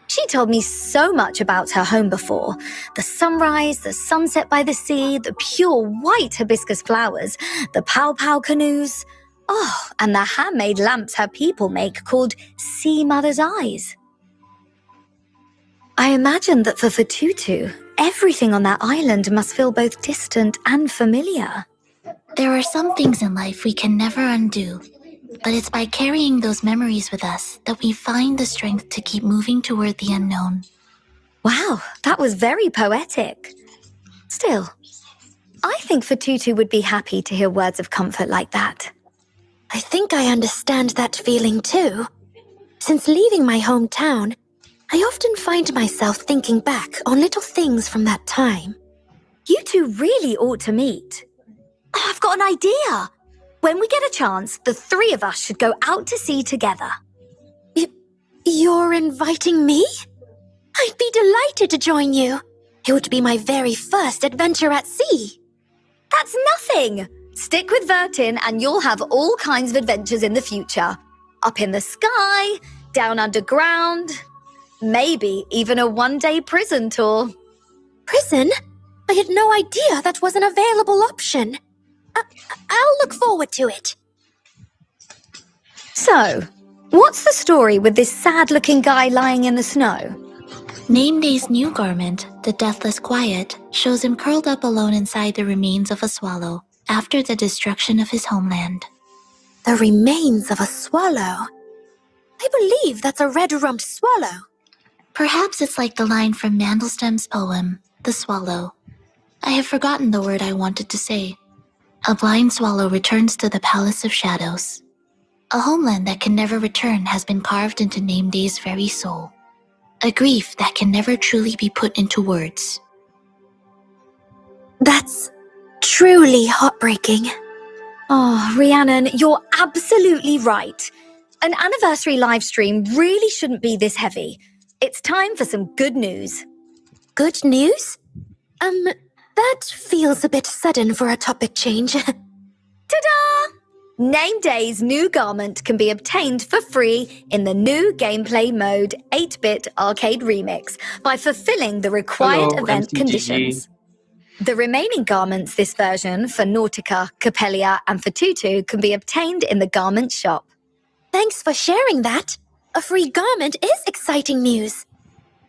She told me so much about her home before. The sunrise, the sunset by the sea, the pure white hibiscus flowers, the pow-pow canoes. Oh, and the handmade lamps her people make called Sea Mother's Eyes. I imagine that for Fatutu, everything on that island must feel both distant and familiar. There are some things in life we can never undo, but it's by carrying those memories with us that we find the strength to keep moving toward the unknown. Wow, that was very poetic. Still, I think Fatutu would be happy to hear words of comfort like that. I think I understand that feeling too. Since leaving my hometown, I often find myself thinking back on little things from that time. You two really ought to meet. I've got an idea. When we get a chance, the three of us should go out to sea together. You're inviting me? I'd be delighted to join you. It would be my very first adventure at sea. That's nothing. Stick with Vertin and you'll have all kinds of adventures in the future. Up in the sky, down underground, maybe even a one-day prison tour. Prison? I had no idea that was an available option. I'll look forward to it. So, what's the story with this sad-looking guy lying in the snow? Nameday's new garment, the Deathless Quiet, shows him curled up alone inside the remains of a swallow after the destruction of his homeland. The remains of a swallow? I believe that's a red-rumped swallow. Perhaps it's like the line from Mandelstam's poem, The Swallow. I have forgotten the word I wanted to say. A blind swallow returns to the Palace of Shadows. A homeland that can never return has been carved into Nameday's very soul. A grief that can never truly be put into words. That's truly heartbreaking. Oh, Rhiannon, you're absolutely right. An anniversary live stream really shouldn't be this heavy. It's time for some good news. Good news? That feels a bit sudden for a topic change. Ta-da! Nameday's new garment can be obtained for free in the new gameplay mode 8-bit arcade remix by fulfilling the required event MTGG. conditions. The remaining garments this version for Nautica, Coppelia and Fatutu can be obtained in the garment shop. Thanks for sharing that. A free garment is exciting news.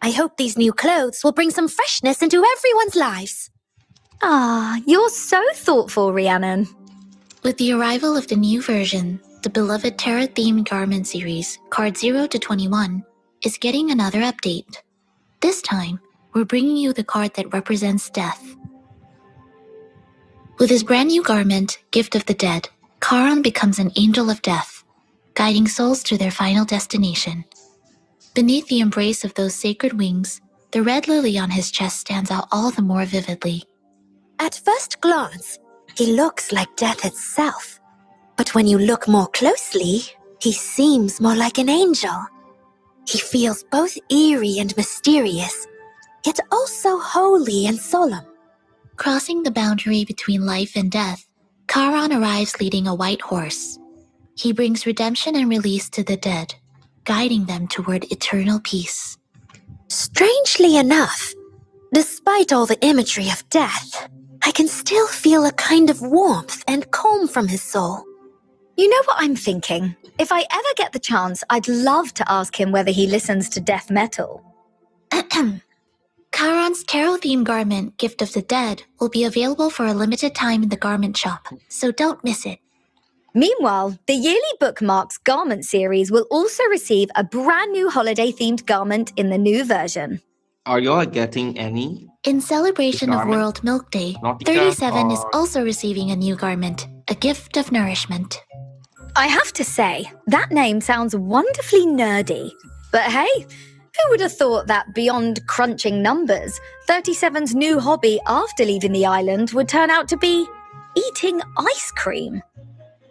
I hope these new clothes will bring some freshness into everyone's lives. Ah, you're so thoughtful, Rhiannon. With the arrival of the new version, the beloved Terra-themed garment series, Card 0 to 21, is getting another update. This time, we're bringing you the card that represents death. With his brand new garment, Gift of the Dead, Charon becomes an angel of death, guiding souls to their final destination. Beneath the embrace of those sacred wings, the red lily on his chest stands out all the more vividly. At first glance, he looks like death itself. But when you look more closely... He seems more like an angel. He feels both eerie and mysterious, yet also holy and solemn. Crossing the boundary between life and death, Charon arrives leading a white horse. He brings redemption and release to the dead, guiding them toward eternal peace. Strangely enough, despite all the imagery of death, I can still feel a kind of warmth and calm from his soul. You know what I'm thinking? If I ever get the chance, I'd love to ask him whether he listens to death metal. Charon's tarot-themed garment, Gift of the Dead, will be available for a limited time in the garment shop, so don't miss it. Meanwhile, the yearly Bookmarks garment series will also receive a brand new holiday-themed garment in the new version. Are you all getting any? In celebration of Garment? World Milk Day, Nautica 37 is or- also receiving a new garment, a gift of nourishment. I have to say, that name sounds wonderfully nerdy. But hey, who would have thought that beyond crunching numbers, 37's new hobby after leaving the island would turn out to be eating ice cream?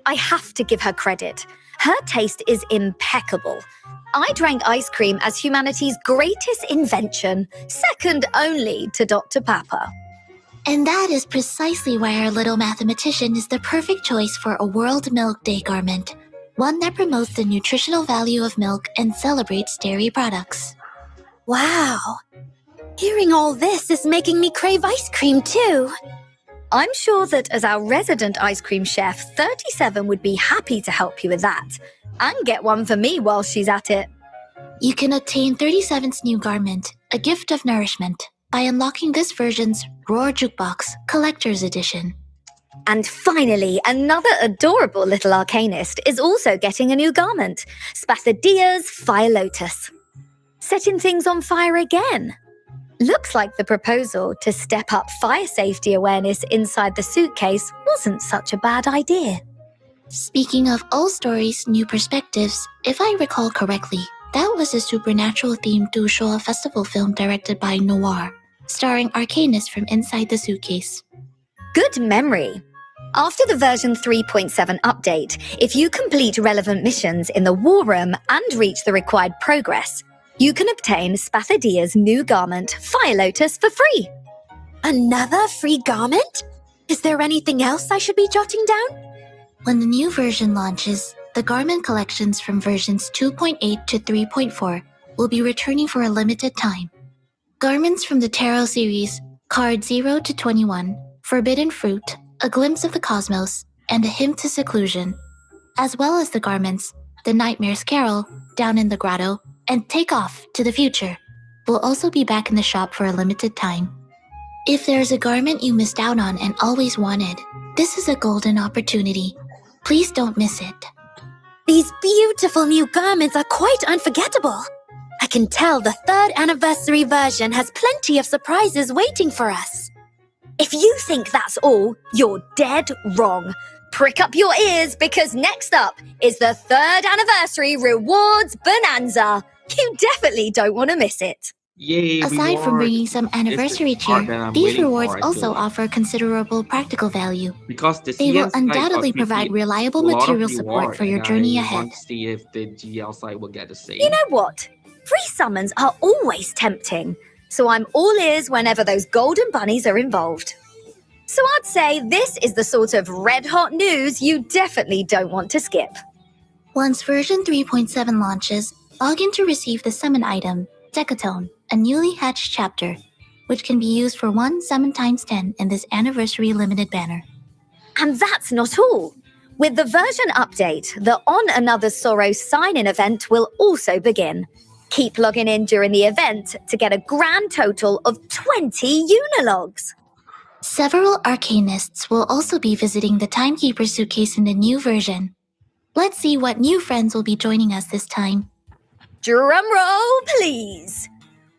I have to give her credit. Her taste is impeccable. I drank ice cream as humanity's greatest invention, second only to Dr. Papa. And that is precisely why our little mathematician is the perfect choice for a World Milk Day garment, one that promotes the nutritional value of milk and celebrates dairy products. Wow. Hearing all this is making me crave ice cream too. I'm sure that as our resident ice cream chef, 37 would be happy to help you with that, and get one for me while she's at it. You can obtain 37's new garment, a gift of nourishment, by unlocking this version's Roar Jukebox Collector's Edition. And finally, another adorable little arcanist is also getting a new garment, Spathadia's Fire Lotus. Setting things on fire again. Looks like the proposal to step up fire safety awareness inside the suitcase wasn't such a bad idea. Speaking of all stories, new perspectives, if I recall correctly, that was a supernatural-themed Dushoa festival film directed by Noir, starring Arcanist from inside the suitcase. Good memory. After the version 3.7 update, if you complete relevant missions in the War Room and reach the required progress, you can obtain Spathadia's new garment, Fire Lotus, for free. Another free garment? Is there anything else I should be jotting down? When the new version launches, the garment collections from versions 2.8 to 3.4 will be returning for a limited time. Garments from the Tarot series, Card 0 to 21, Forbidden Fruit, A Glimpse of the Cosmos, and A Hymn to Seclusion, as well as the garments The Nightmare's Carol, Down in the Grotto, and Take Off to the Future, will also be back in the shop for a limited time. If there's a garment you missed out on and always wanted, this is a golden opportunity. Please don't miss it. These beautiful new garments are quite unforgettable. I can tell the 3rd anniversary version has plenty of surprises waiting for us. If you think that's all, you're dead wrong. Prick up your ears because next up is the 3rd anniversary rewards bonanza. You definitely don't want to miss it. Yay, Aside from reward. bringing some anniversary It's the part that cheer, I'm these waiting rewards for, also actually. offer considerable practical value. Because the They will CN side undoubtedly got provide 50 reliable a lot of material support reward, for your and journey I ahead. want to see if the GL side will get the same. You know what? Free summons are always tempting, so I'm all ears whenever those golden bunnies are involved. So I'd say this is the sort of red-hot news you definitely don't want to skip. Once version 3.7 launches, log in to receive the summon item, Decatone, a newly hatched chapter, which can be used for 1 summon times 10 in this anniversary limited banner. And that's not all. With the version update, the On Another Sorrow sign-in event will also begin. Keep logging in during the event to get a grand total of 20 Unilogs. Several Arcanists will also be visiting the Timekeeper suitcase in the new version. Let's see what new friends will be joining us this time. Drum roll, please.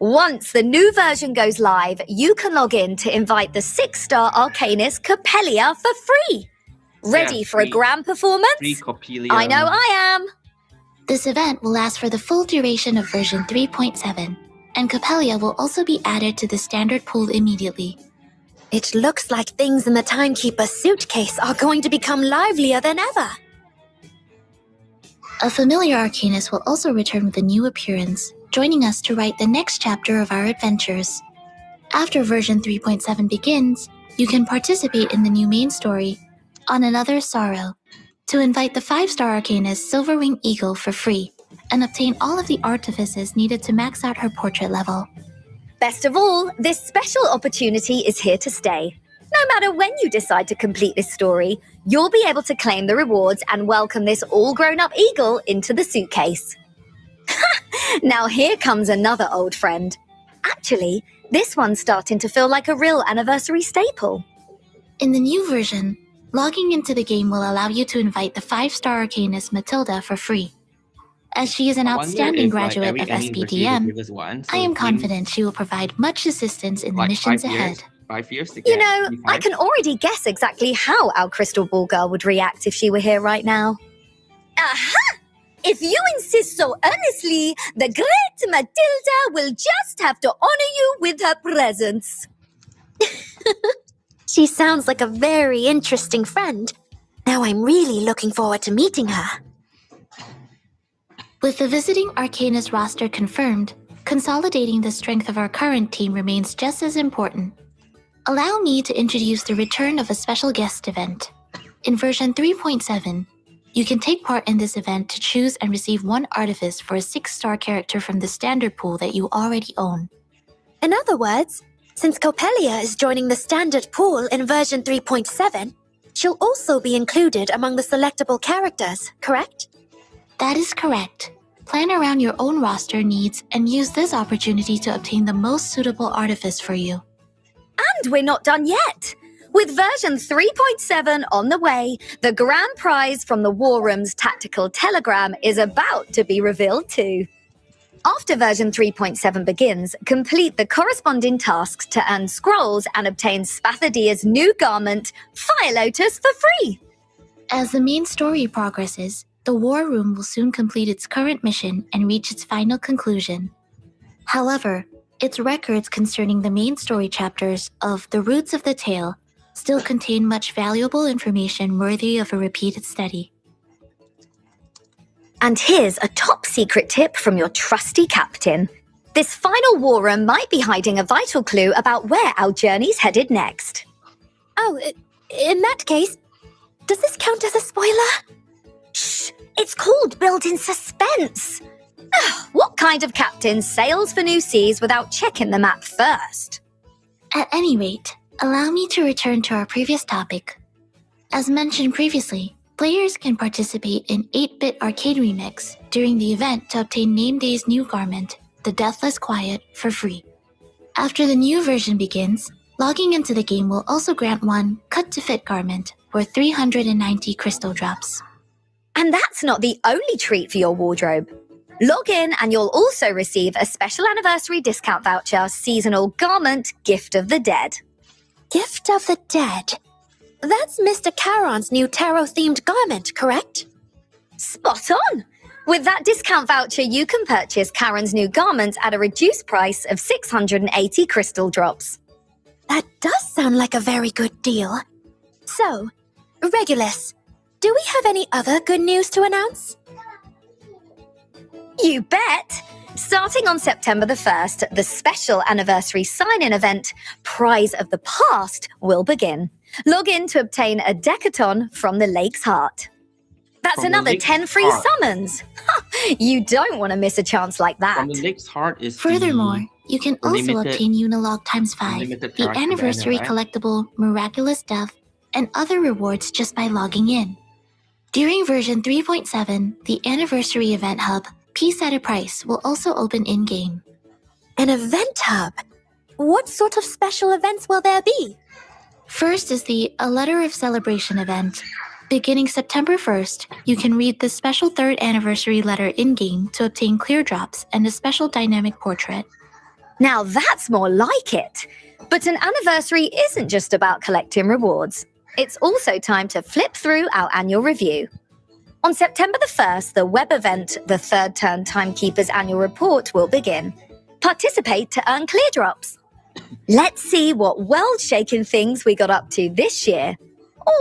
Once the new version goes live, you can log in to invite the 6-star Arcanist Capellia for free. Ready for a free. grand performance? Free Copelia. I know I am. This event will last for the full duration of version 3.7, and Capellia will also be added to the standard pool immediately. It looks like things in the Timekeeper suitcase are going to become livelier than ever. A familiar Arcanist will also return with a new appearance, joining us to write the next chapter of our adventures. After version 3.7 begins, you can participate in the new main story, On Another Sorrow, to invite the 5-star Arcanist Silverwing Eagle for free, and obtain all of the artifices needed to max out her portrait level. Best of all, this special opportunity is here to stay. No matter when you decide to complete this story, you'll be able to claim the rewards and welcome this all-grown-up eagle into the suitcase. Now here comes another old friend. Actually, this one's starting to feel like a real anniversary staple. In the new version, logging into the game will allow you to invite the 5-star Arcanist Matilda for free. As she is an outstanding graduate of SPDM, I am confident she will provide much assistance in the missions ahead. 5 years to You get know, E5. I can already guess exactly how our Crystal Ball Girl would react if she were here right now. Aha! If you insist so earnestly, the great Matilda will just have to honor you with her presence. She sounds like a very interesting friend. Now I'm really looking forward to meeting her. With the visiting Arcanist roster confirmed, consolidating the strength of our current team remains just as important. Allow me to introduce the return of a special guest event. In version 3.7, you can take part in this event to choose and receive 1 artifice for a 6-star character from the standard pool that you already own. In other words, since Copelia is joining the standard pool in version 3.7, she'll also be included among the selectable characters, correct? That is correct. Plan around your own roster needs and use this opportunity to obtain the most suitable artifice for you. And we're not done yet. With version 3.7 on the way, the grand prize from the War Room's tactical telegram is about to be revealed too. After version 3.7 begins, complete the corresponding tasks to earn scrolls and obtain Spathadia's new garment, Fire Lotus, for free. As the main story progresses, the War Room will soon complete its current mission and reach its final conclusion. However, its records concerning the main story chapters of The Roots of the Tale still contain much valuable information worthy of a repeated study. And here's a top secret tip from your trusty captain. This final war room might be hiding a vital clue about where our journey's headed next. Oh, in that case, does this count as a spoiler? Shh! It's called built-in suspense. What kind of captain sails for new seas without checking the map first? At any rate, allow me to return to our previous topic. As mentioned previously, players can participate in 8-bit arcade remix during the event to obtain Name Day's new garment, the Deathless Quiet, for free. After the new version begins, logging into the game will also grant 1 cut-to-fit garment worth 390 crystal drops. And that's not the only treat for your wardrobe. Log in and you'll also receive a special anniversary discount voucher seasonal garment Gift of the Dead. Gift of the Dead. That's Mr. Charon's new tarot-themed garment, correct? Spot on! With that discount voucher, you can purchase Karen's new garment at a reduced price of 680 crystal drops. That does sound like a very good deal. So, Regulus, do we have any other good news to announce? You bet! Starting on September the 1st, the special anniversary sign-in event, Prize of the Past, will begin. Log in to obtain a decaton from the Lake's Heart. That's From the another Lake's 10 free Heart. summons! You don't want to miss a chance like that. From the Lake's Heart is Furthermore, you can also limited- obtain Unilog times 5, limited the character anniversary banner, right? collectible Miraculous Death, and other rewards just by logging in. During version 3.7, the anniversary event hub, Peace at a Price, will also open in-game. An event hub? What sort of special events will there be? First is the A Letter of Celebration event. Beginning September 1st, you can read the special 3rd anniversary letter in-game to obtain clear drops and a special dynamic portrait. Now that's more like it. But an anniversary isn't just about collecting rewards. It's also time to flip through our annual review. On September the 1st, the web event, the Third Turn Timekeeper's Annual Report, will begin. Participate to earn clear drops. Let's see what world-shaking things we got up to this year.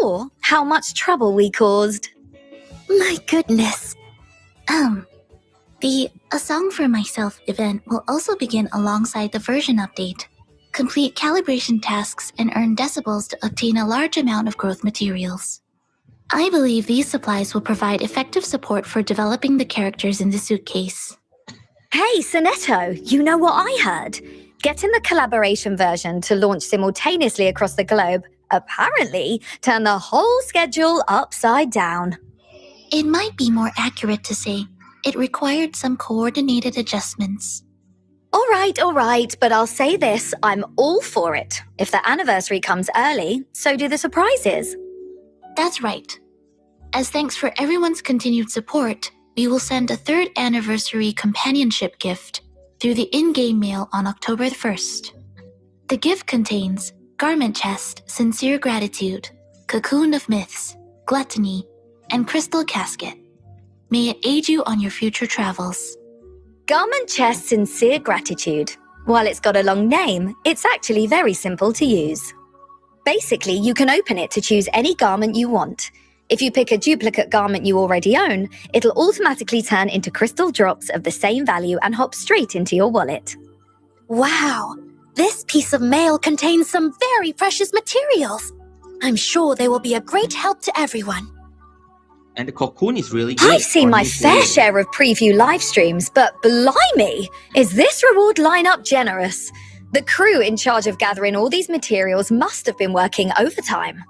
Or how much trouble we caused. My goodness. The A Song for Myself event will also begin alongside the version update. Complete calibration tasks and earn decibels to obtain a large amount of growth materials. I believe these supplies will provide effective support for developing the characters in the suitcase. Hey, Sonetto, you know what I heard? Getting the collaboration version to launch simultaneously across the globe apparently turned the whole schedule upside down. It might be more accurate to say it required some coordinated adjustments. All right, but I'll say this, I'm all for it. If the anniversary comes early, so do the surprises. That's right. As thanks for everyone's continued support, we will send a 3rd anniversary companionship gift through the in-game mail on October 1st. The gift contains Garment Chest, Sincere Gratitude, Cocoon of Myths, Gluttony, and Crystal Casket. May it aid you on your future travels. Garment Chest Sincere Gratitude. While it's got a long name, it's actually very simple to use. Basically, you can open it to choose any garment you want. If you pick a duplicate garment you already own, it'll automatically turn into crystal drops of the same value and hop straight into your wallet. Wow, this piece of mail contains some very precious materials. I'm sure they will be a great help to everyone. And the cocoon is really good. I've seen for my new fair players. share of preview live streams, but blimey, is this reward lineup generous? The crew in charge of gathering all these materials must have been working overtime.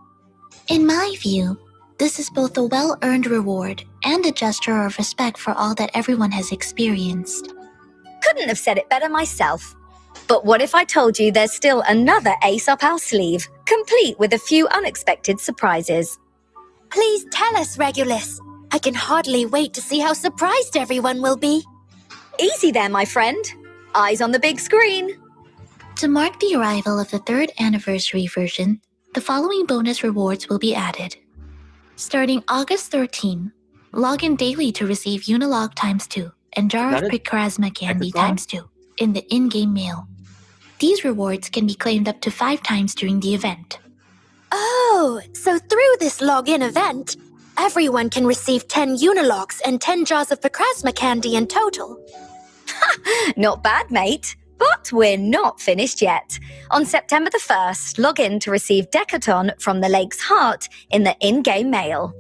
In my view, this is both a well-earned reward and a gesture of respect for all that everyone has experienced. Couldn't have said it better myself. But what if I told you there's still another ace up our sleeve, complete with a few unexpected surprises? Please tell us, Regulus. I can hardly wait to see how surprised everyone will be. Easy there, my friend. Eyes on the big screen. To mark the arrival of the 3rd anniversary version, the following bonus rewards will be added. Starting August 13, log in daily to receive Unilog ×2 and Jar of Got it. Picrasma Candy Microphone? ×2 in the in-game mail. These rewards can be claimed up to 5 times during the event. Oh, so through this login event, everyone can receive 10 Unilogs and 10 jars of Picrasma candy in total. Not bad, mate. But we're not finished yet. On September the 1st, log in to receive Decaton from the Lake's Heart in the in-game mail.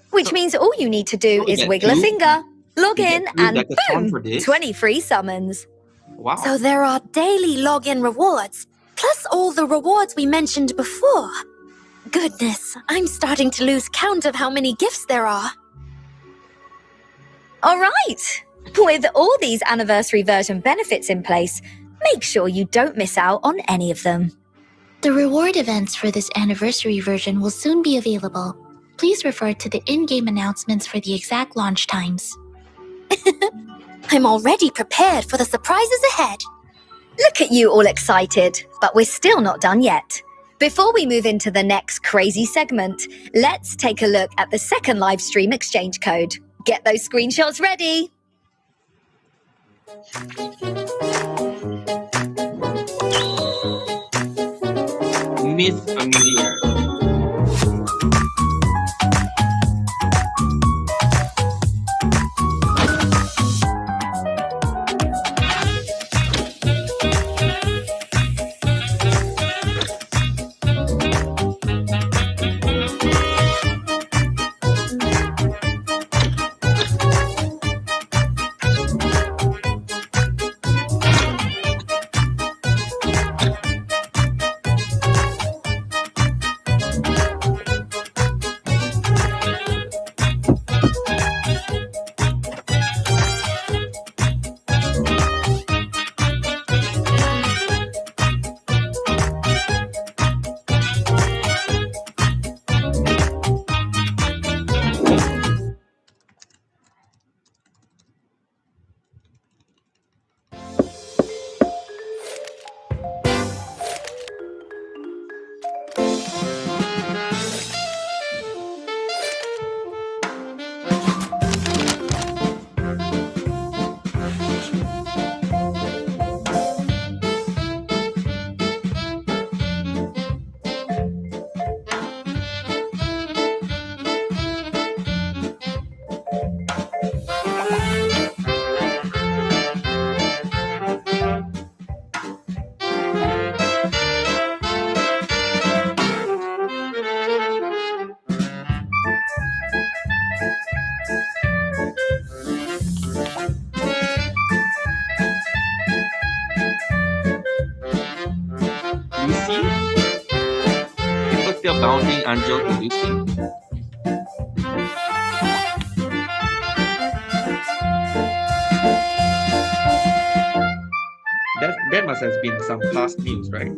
Which means all you need to do we is get wiggle a two? finger, log We get in, two and Decaton for boom, this? 20 free summons. Wow. So there are daily login rewards, plus all the rewards we mentioned before. Goodness, I'm starting to lose count of how many gifts there are. All right. With all these anniversary version benefits in place, make sure you don't miss out on any of them. The reward events for this anniversary version will soon be available. Please refer to the in-game announcements for the exact launch times. I'm already prepared for the surprises ahead. Look at you all excited, but we're still not done yet. Before we move into the next crazy segment, let's take a look at the second live stream exchange code. Get those screenshots ready. Miss Familiar. Lucy? People still bounting Angel to Lucy? That must have been some past news, right?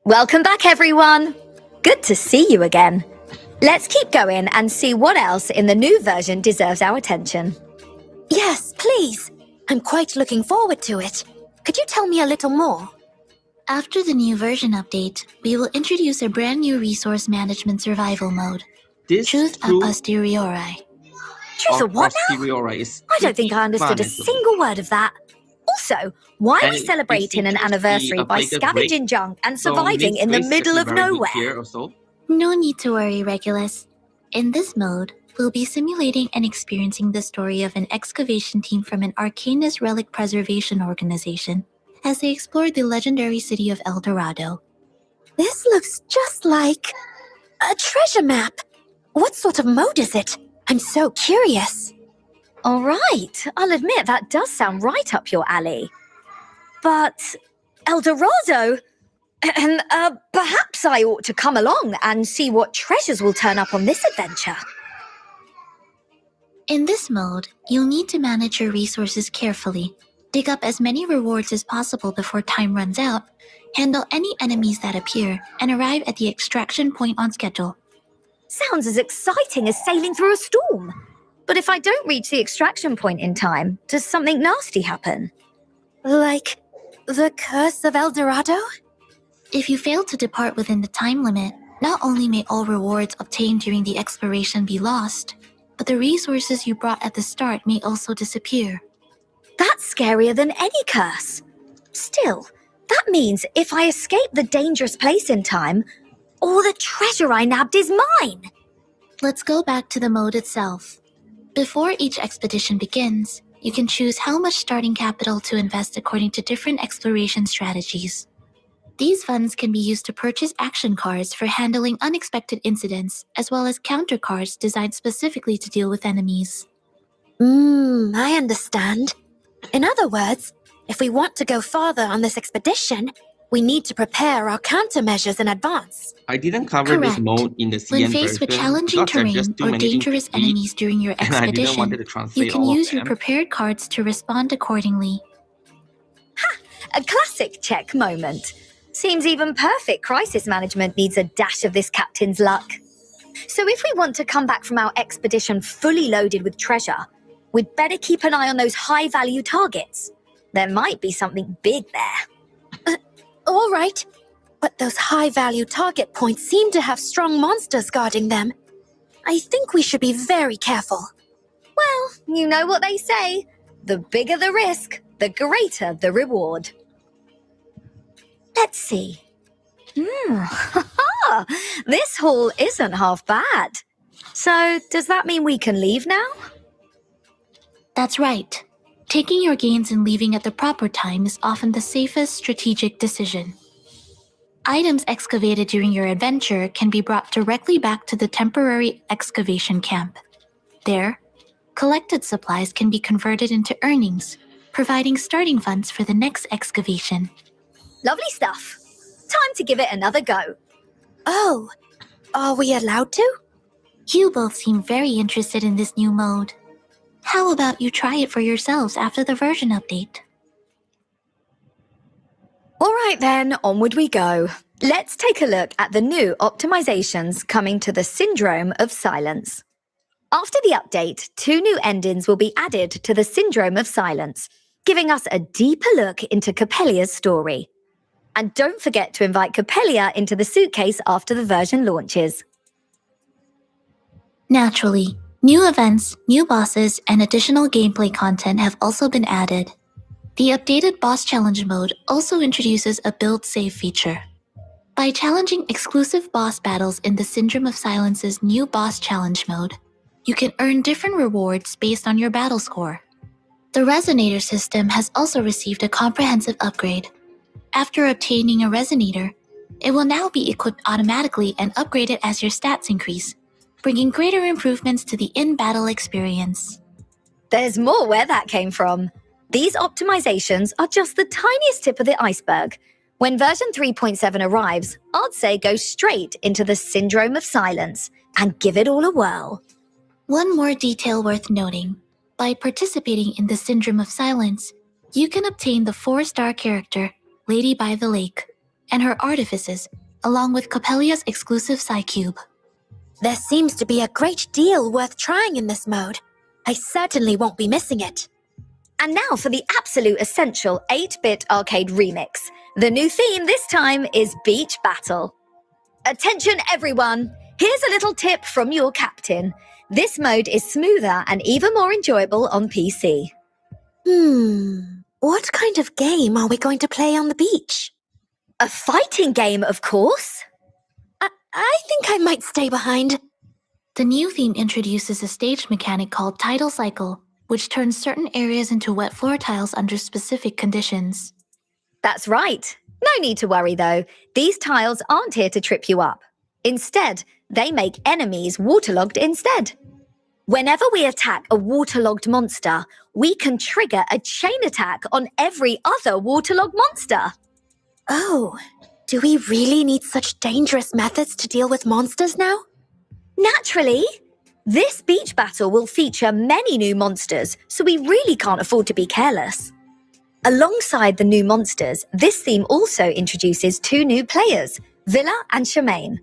Welcome back, everyone. Good to see you again. Let's keep going and see what else in the new version deserves our attention. Yes, please. I'm quite looking forward to it. Could you tell me a little more? After the new version update, we will introduce a brand new resource management survival mode, Truth a posteriori. Truth or of what now? posteriori is I don't think I pretty understood a fun as well. single word of that. Also, why are And we it celebrating an seems to be anniversary a by plated scavenging raid. junk and So surviving Miss in the Grace is middle of actually very good nowhere? here also. No need to worry, Regulus. In this mode, we'll be simulating and experiencing the story of an excavation team from an Arcanist relic preservation organization as they explore the legendary city of El Dorado. This looks just like a treasure map. What sort of mode is it? I'm so curious. All right, I'll admit that does sound right up your alley. But El Dorado? Perhaps I ought to come along and see what treasures will turn up on this adventure. In this mode, you'll need to manage your resources carefully, dig up as many rewards as possible before time runs out, handle any enemies that appear, and arrive at the extraction point on schedule. Sounds as exciting as sailing through a storm. But if I don't reach the extraction point in time, does something nasty happen? Like the Curse of El Dorado? If you fail to depart within the time limit, not only may all rewards obtained during the exploration be lost, but the resources you brought at the start may also disappear. That's scarier than any curse. Still, that means if I escape the dangerous place in time, all the treasure I nabbed is mine. Let's go back to the mode itself. Before each expedition begins, you can choose how much starting capital to invest according to different exploration strategies. These funds can be used to purchase action cards for handling unexpected incidents, as well as counter cards designed specifically to deal with enemies. I understand. In other words, if we want to go farther on this expedition, we need to prepare our countermeasures in advance. I didn't cover this Correct. mode in the CN When faced with version challenging because there's just terrain too or many things to dangerous read, enemies during your and I didn't want expedition, to translate you can all use of your them. prepared cards to respond accordingly. A classic check moment. Seems even perfect crisis management needs a dash of this captain's luck. So if we want to come back from our expedition fully loaded with treasure, we'd better keep an eye on those high-value targets. There might be something big there. All right, but those high-value target points seem to have strong monsters guarding them. I think we should be very careful. Well, you know what they say. The bigger the risk, the greater the reward. Let's see. This haul isn't half bad. So, does that mean we can leave now? That's right. Taking your gains and leaving at the proper time is often the safest strategic decision. Items excavated during your adventure can be brought directly back to the temporary excavation camp. There, collected supplies can be converted into earnings, providing starting funds for the next excavation. Lovely stuff. Time to give it another go. Oh, are we allowed to? You both seem very interested in this new mode. How about you try it for yourselves after the version update? All right then, onward we go. Let's take a look at the new optimizations coming to the Syndrome of Silence. After the update, 2 new endings will be added to the Syndrome of Silence, giving us a deeper look into Coppelia's story. And don't forget to invite Coppelia into the suitcase after the version launches. Naturally, New events, new bosses, and additional gameplay content have also been added. The updated Boss Challenge mode also introduces a build save feature. By challenging exclusive boss battles in the Syndrome of Silence's new Boss Challenge mode, you can earn different rewards based on your battle score. The Resonator system has also received a comprehensive upgrade. After obtaining a Resonator, it will now be equipped automatically and upgraded as your stats increase, bringing greater improvements to the in-battle experience. There's more where that came from. These optimizations are just the tiniest tip of the iceberg. When version 3.7 arrives, I'd say go straight into the Syndrome of Silence and give it all a whirl. One more detail worth noting. By participating in the Syndrome of Silence, you can obtain the 4-star character, Lady by the Lake, and her artifices, along with Coppelia's exclusive Psycube. There seems to be a great deal worth trying in this mode. I certainly won't be missing it. And now for the absolute essential 8-bit arcade remix. The new theme this time is Beach Battle. Attention everyone! Here's a little tip from your captain. This mode is smoother and even more enjoyable on PC. What kind of game are we going to play on the beach? A fighting game, of course. I think I might stay behind. The new theme introduces a stage mechanic called Tidal Cycle, which turns certain areas into wet floor tiles under specific conditions. That's right. No need to worry though. These tiles aren't here to trip you up. Instead, they make enemies waterlogged instead. Whenever we attack a waterlogged monster, we can trigger a chain attack on every other waterlogged monster. Oh, do we really need such dangerous methods to deal with monsters now? Naturally. This beach battle will feature many new monsters, so we really can't afford to be careless. Alongside the new monsters, this theme also introduces 2 new players, Villa and Shemaine.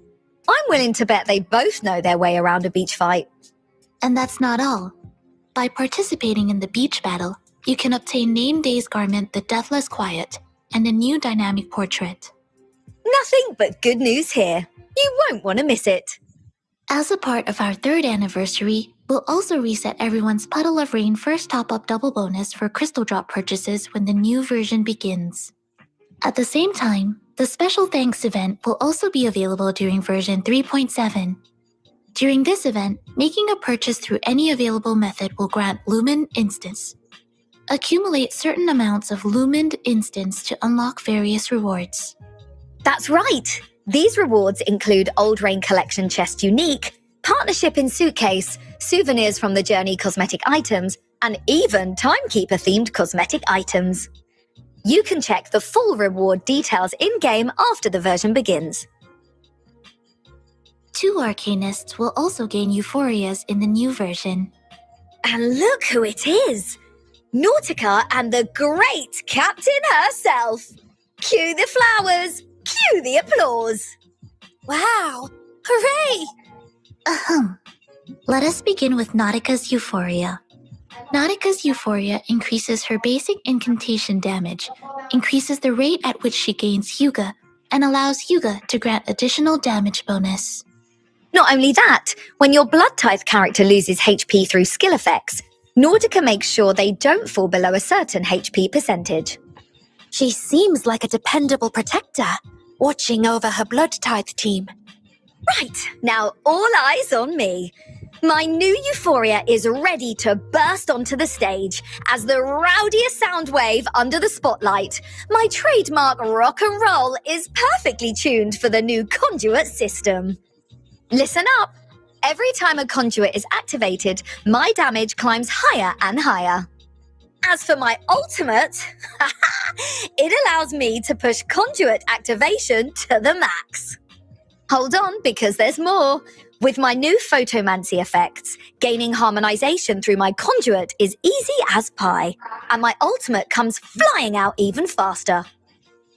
I'm willing to bet they both know their way around a beach fight. And that's not all. By participating in the beach battle, you can obtain Name Day's garment, the Deathless Quiet, and a new dynamic portrait. Nothing but good news here. You won't want to miss it. As a part of our 3rd anniversary, we'll also reset everyone's Puddle of Rain first top-up double bonus for crystal drop purchases when the new version begins. At the same time, the special thanks event will also be available during version 3.7. During this event, making a purchase through any available method will grant Lumen Instants. Accumulate certain amounts of Lumen Instants to unlock various rewards. That's right! These rewards include Old Rain Collection Chest Unique, Partnership in Suitcase, souvenirs from the Journey cosmetic items, and even Timekeeper-themed cosmetic items. You can check the full reward details in-game after the version begins. 2 Arcanists will also gain Euphorias in the new version. And look who it is! Nautica and the great Captain herself! Cue the flowers! Cue the applause! Wow! Hooray! Let us begin with Nautica's Euphoria. Nautica's Euphoria increases her basic incantation damage, increases the rate at which she gains Hyuga, and allows Hyuga to grant additional damage bonus. Not only that, when your Blood Tithe character loses HP through skill effects, Nautica makes sure they don't fall below a certain HP percentage. She seems like a dependable protector, watching over her Blood Tithe team. Right, now all eyes on me. My new Euphoria is ready to burst onto the stage as the rowdiest sound wave under the spotlight. My trademark rock and roll is perfectly tuned for the new conduit system. Listen up. Every time a conduit is activated, my damage climbs higher and higher. As for my ultimate, it allows me to push conduit activation to the max. Hold on, because there's more. With my new photomancy effects, gaining harmonization through my conduit is easy as pie, and my ultimate comes flying out even faster.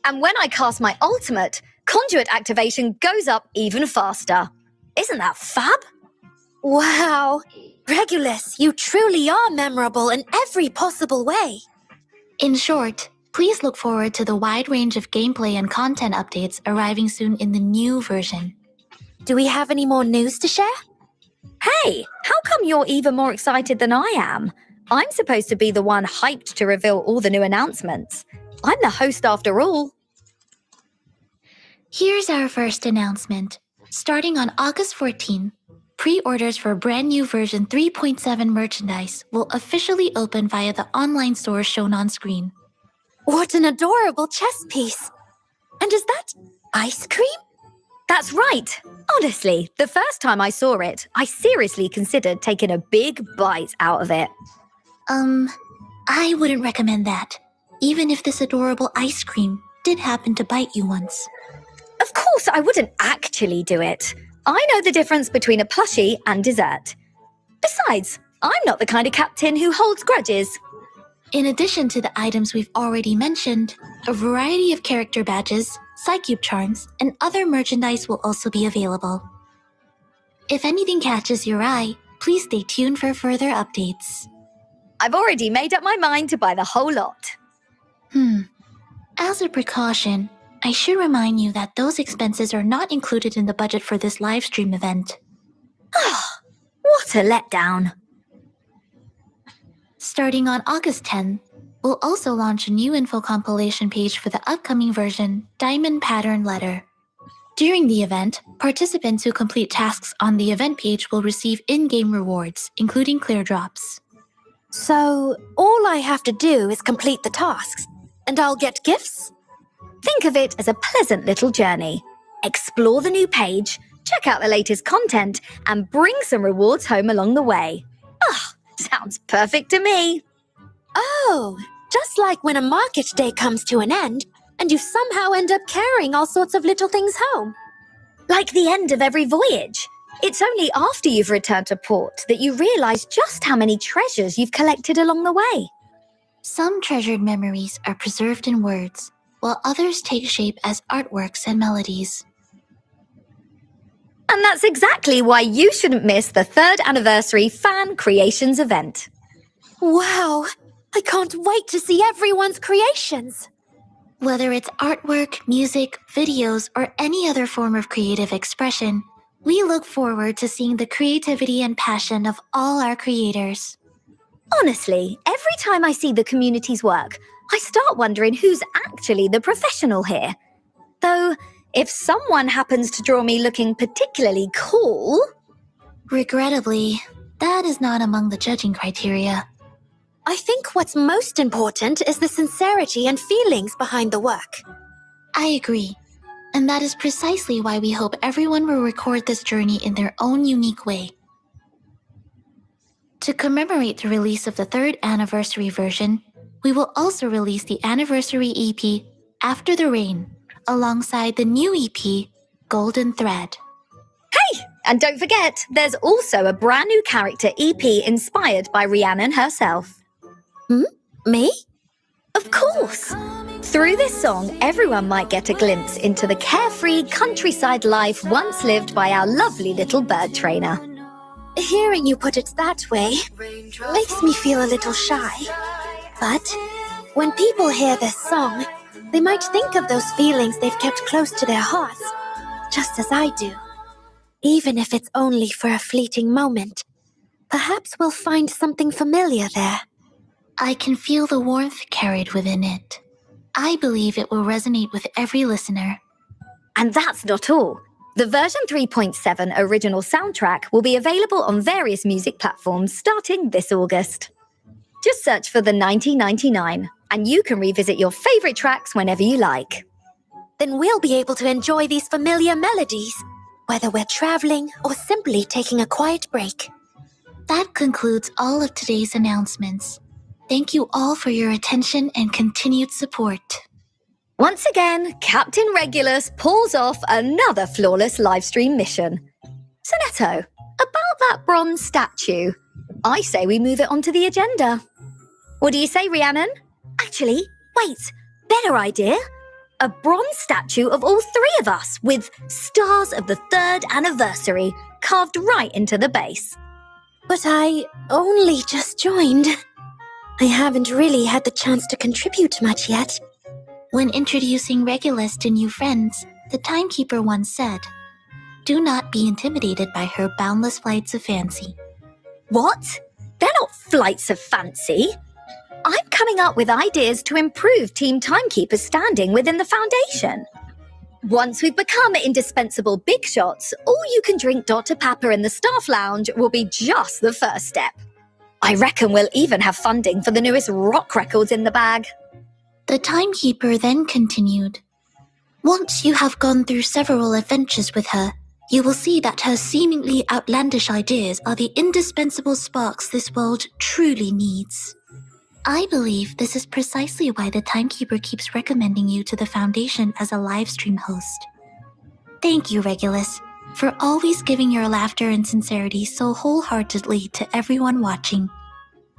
And when I cast my ultimate, conduit activation goes up even faster. Isn't that fab? Wow! Regulus, you truly are memorable in every possible way. In short, please look forward to the wide range of gameplay and content updates arriving soon in the new version. Do we have any more news to share? Hey, how come you're even more excited than I am? I'm supposed to be the one hyped to reveal all the new announcements. I'm the host after all. Here's our first announcement. Starting on August 14, pre-orders for brand new version 3.7 merchandise will officially open via the online store shown on screen. What an adorable chess piece! And is that ice cream? That's right. Honestly, the first time I saw it, I seriously considered taking a big bite out of it. I wouldn't recommend that, even if this adorable ice cream did happen to bite you once. Of course, I wouldn't actually do it. I know the difference between a plushie and dessert. Besides, I'm not the kind of captain who holds grudges. In addition to the items we've already mentioned, a variety of character badges, Psycube charms, and other merchandise will also be available. If anything catches your eye, please stay tuned for further updates. I've already made up my mind to buy the whole lot. As a precaution, I should remind you that those expenses are not included in the budget for this livestream event. What a letdown. Starting on August 10, we'll also launch a new info compilation page for the upcoming version, Diamond Pattern Letter. During the event, participants who complete tasks on the event page will receive in-game rewards, including clear drops. So, all I have to do is complete the tasks, and I'll get gifts? Think of it as a pleasant little journey. Explore the new page, check out the latest content, and bring some rewards home along the way. Sounds perfect to me. Oh, just like when a market day comes to an end, and you somehow end up carrying all sorts of little things home. Like the end of every voyage. It's only after you've returned to port that you realize just how many treasures you've collected along the way. Some treasured memories are preserved in words, while others take shape as artworks and melodies. And that's exactly why you shouldn't miss the 3rd anniversary Fan Creations event. Wow, I can't wait to see everyone's creations. Whether it's artwork, music, videos, or any other form of creative expression, we look forward to seeing the creativity and passion of all our creators. Honestly, every time I see the community's work, I start wondering who's actually the professional here. Though, if someone happens to draw me looking particularly cool... Regrettably, that is not among the judging criteria. I think what's most important is the sincerity and feelings behind the work. I agree. And that is precisely why we hope everyone will record this journey in their own unique way. To commemorate the release of the 3rd anniversary version, we will also release the anniversary EP, After the Rain, alongside the new EP, Golden Thread. Hey! And don't forget, there's also a brand new character EP inspired by Rhiannon herself. Me? Of course! Through this song, everyone might get a glimpse into the carefree countryside life once lived by our lovely little bird trainer. Hearing you put it that way makes me feel a little shy. But when people hear this song, they might think of those feelings they've kept close to their hearts, just as I do. Even if it's only for a fleeting moment, perhaps we'll find something familiar there. I can feel the warmth carried within it. I believe it will resonate with every listener. And that's not all. The version 3.7 original soundtrack will be available on various music platforms starting this August. Just search for the 1999, and you can revisit your favorite tracks whenever you like. Then we'll be able to enjoy these familiar melodies, whether we're traveling or simply taking a quiet break. That concludes all of today's announcements. Thank you all for your attention and continued support. Once again, Captain Regulus pulls off another flawless livestream mission. Sonetto, about that bronze statue, I say we move it onto the agenda. What do you say, Rhiannon? Actually, wait, better idea. A bronze statue of all 3 of us with stars of the 3rd anniversary carved right into the base. But I only just joined. I haven't really had the chance to contribute much yet. When introducing Regulus to new friends, the timekeeper once said, Do not be intimidated by her boundless flights of fancy. What? They're not flights of fancy. I'm coming up with ideas to improve Team Timekeeper's standing within the Foundation. Once we've become indispensable big shots, all-you-can-drink Dr. Pepper in the staff lounge will be just the first step. I reckon we'll even have funding for the newest rock records in the bag. The Timekeeper then continued. Once you have gone through several adventures with her, you will see that her seemingly outlandish ideas are the indispensable sparks this world truly needs. I believe this is precisely why the Timekeeper keeps recommending you to the Foundation as a livestream host. Thank you, Regulus, for always giving your laughter and sincerity so wholeheartedly to everyone watching.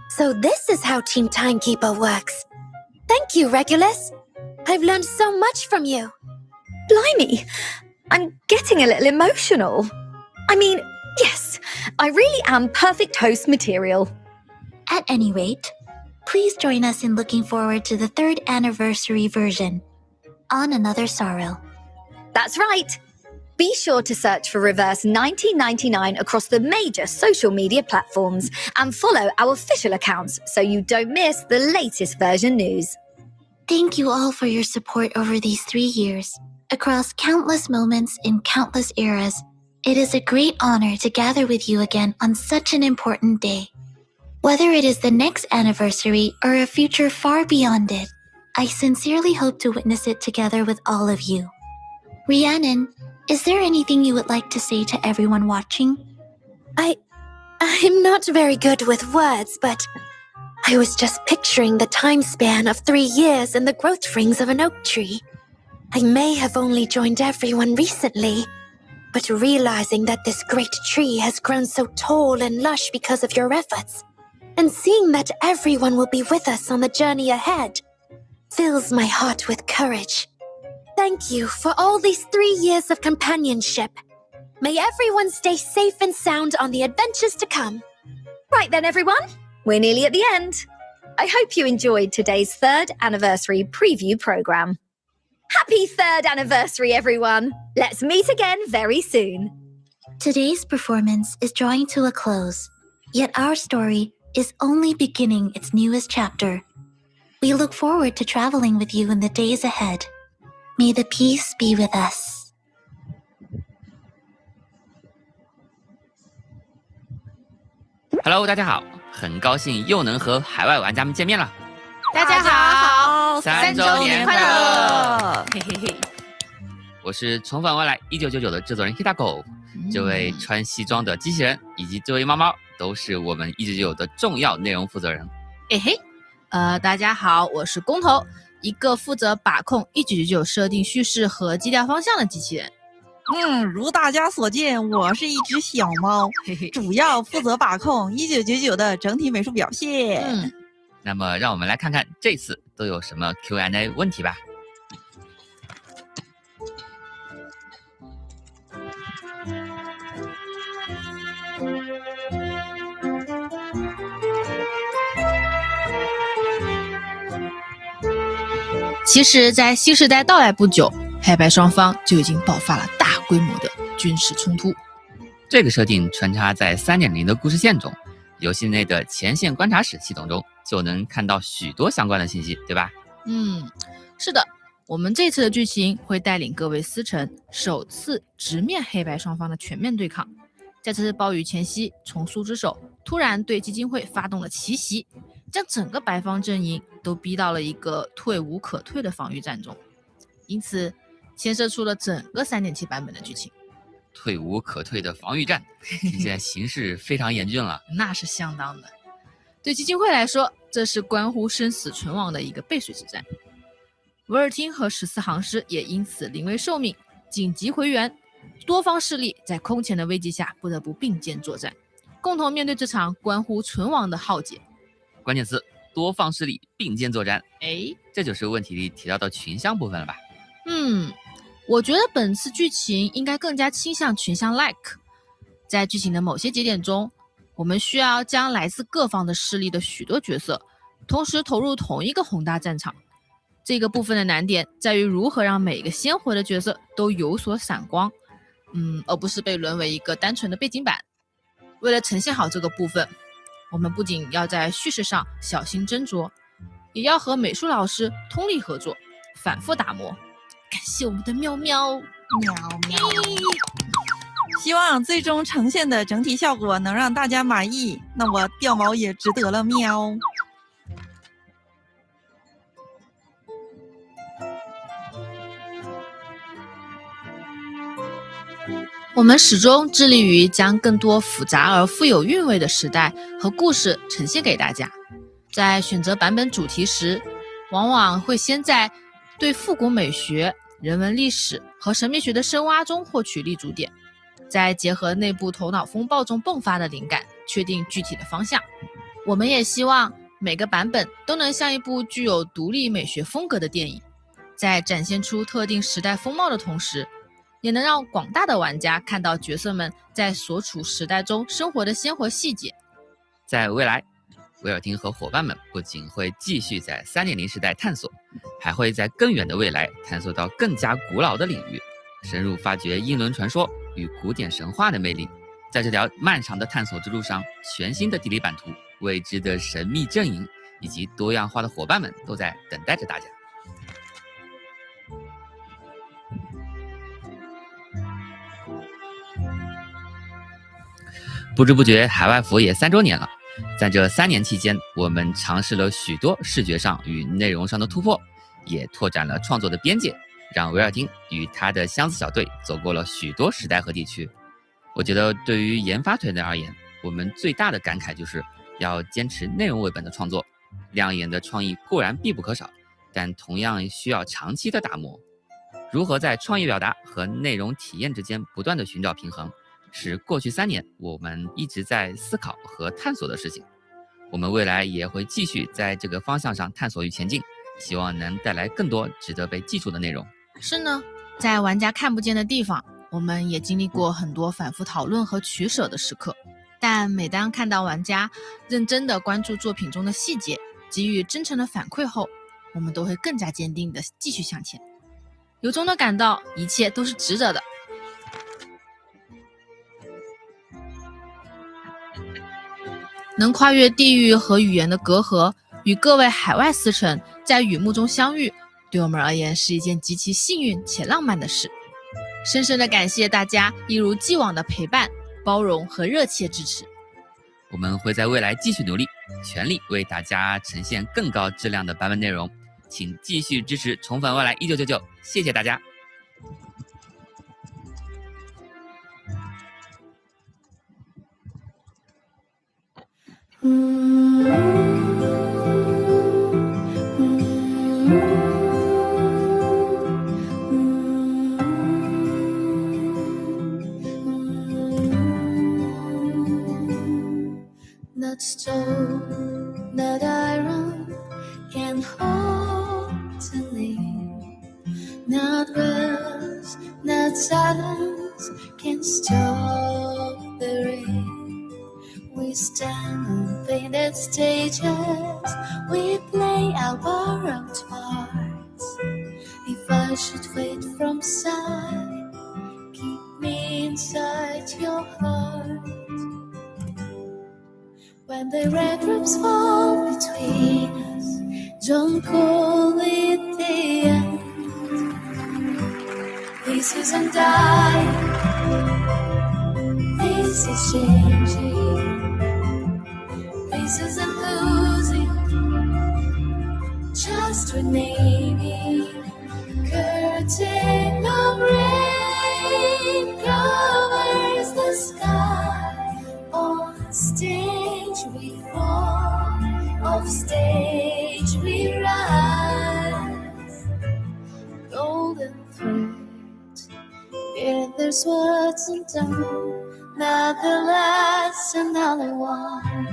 So this is how Team Timekeeper works. Thank you, Regulus. I've learned so much from you. Blimey, I'm getting a little emotional. I mean, yes, I really am perfect host material. At any rate, please join us in looking forward to the 3rd anniversary version, On Another Sorrow. That's right. Be sure to search for Reverse 1999 across the major social media platforms and follow our official accounts so you don't miss the latest version news. Thank you all for your support over these 3 years. Across countless moments in countless eras, it is a great honor to gather with you again on such an important day. Whether it is the next anniversary or a future far beyond it, I sincerely hope to witness it together with all of you. Rhiannon, is there anything you would like to say to everyone watching? I'm not very good with words, but I was just picturing the time span of 3 years and the growth rings of an oak tree. I may have only joined everyone recently, but realizing that this great tree has grown so tall and lush because of your efforts, and seeing that everyone will be with us on the journey ahead, fills my heart with courage. Thank you for all these 3 years of companionship. May everyone stay safe and sound on the adventures to come. Right then, everyone, we're nearly at the end. I hope you enjoyed today's 3rd anniversary preview program. Happy 3rd anniversary, everyone! Let's meet again very soon. Today's performance is drawing to a close, yet our story is only beginning its newest chapter. We look forward to traveling with you in the days ahead. May the peace be with us. Hello， 大家好，很高兴又能和海外玩家们见面了。大家好，3周年快乐！嘿嘿嘿，我是重返未来1999的制作人 Hitako，这位穿西装的机器人以及这位猫猫都是我们1999的重要内容负责人。大家好，我是工头，一个负责把控1999设定叙事和基调方向的机器人。如大家所见，我是一只小猫，主要负责把控1999的整体美术表现。那么让我们来看看这次都有什么 Q&A 问题吧。其实在新时代到来不久，黑白双方就已经爆发了大规模的军事冲突。这个设定穿插在 3.0 的故事线中，游戏内的前线观察室系统中就能看到许多相关的信息，对吧？是的，我们这次的剧情会带领各位司臣首次直面黑白双方的全面对抗。在这次暴雨前夕，重塑之手突然对基金会发动了奇袭，将整个白方阵营都逼到了一个退无可退的防御战中，因此牵涉出了整个 3.7 版本的剧情。退无可退的防御战，听起来形势非常严峻了。那是相当的。对基金会来说，这是关乎生死存亡的一个背水之战。维尔汀和14行师也因此临危受命，紧急回援。多方势力在空前的危机下不得不并肩作战，共同面对这场关乎存亡的浩劫。关键词：多方势力并肩作战。这就是问题里提到的群像部分了吧？我觉得本次剧情应该更加倾向群像 like。在剧情的某些节点中，我们需要将来自各方的势力的许多角色同时投入同一个宏大战场。这个部分的难点在于如何让每个鲜活的角色都有所闪光。而不是被沦为一个单纯的背景板。为了呈现好这个部分，我们不仅要在叙事上小心斟酌，也要和美术老师通力合作，反复打磨。感谢我们的喵喵喵喵！希望最终呈现的整体效果能让大家满意，那我掉毛也值得了喵。我们始终致力于将更多复杂而富有韵味的时代和故事呈现给大家。在选择版本主题时，往往会先在对复古美学、人文历史和神秘学的深挖中获取立足点，再结合内部头脑风暴中迸发的灵感，确定具体的方向。我们也希望每个版本都能像一部具有独立美学风格的电影，在展现出特定时代风貌的同时，也能让广大的玩家看到角色们在所处时代中生活的鲜活细节。在未来，威尔汀和伙伴们不仅会继续在 3.0 时代探索，还会在更远的未来探索到更加古老的领域，深入发掘英伦传说与古典神话的魅力。在这条漫长的探索之路上，全新的地理版图、未知的神秘阵营以及多样化的伙伴们都在等待着大家。不知不觉，海外服也3周年了。在这3年期间，我们尝试了许多视觉上与内容上的突破，也拓展了创作的边界，让维尔汀与他的箱子小队走过了许多时代和地区。我觉得对于研发团队而言，我们最大的感慨就是要坚持内容为本的创作。亮眼的创意固然必不可少，但同样需要长期的打磨。如何在创意表达和内容体验之间不断的寻找平衡，是过去3年我们一直在思考和探索的事情。我们未来也会继续在这个方向上探索与前进，希望能带来更多值得被记住的内容。是呢，在玩家看不见的地方，我们也经历过很多反复讨论和取舍的时刻，但每当看到玩家认真地关注作品中的细节，给予真诚的反馈后，我们都会更加坚定地继续向前，由衷地感到一切都是值得的。能跨越地域和语言的隔阂，与各位海外司臣在雨幕中相遇，对我们而言是一件极其幸运且浪漫的事。深深的感谢大家一如既往的陪伴、包容和热切支持。我们会在未来继续努力，全力为大家呈现更高质量的版本内容，请继续支持宠粉未来1999，谢谢大家。Not stone, not iron can hold to live. Not words, not silence can stop the rain. We stand on painted stages, we play our borrowed parts. If I should fade from sight, keep me inside your heart. When the raindrops fall between us, don't call it the end. This isn't dying, this is changing. This isn't losing, just renaming. Curtain of rain covers the sky. On stage we fall, off stage we rise. Golden thread, yeah, there's words undone, not the last and only one.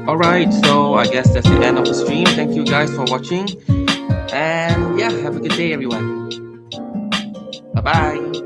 Alright, so I guess that's the end of the stream. Thank you guys for watching. And yeah, have a good day, everyone. Bye-bye.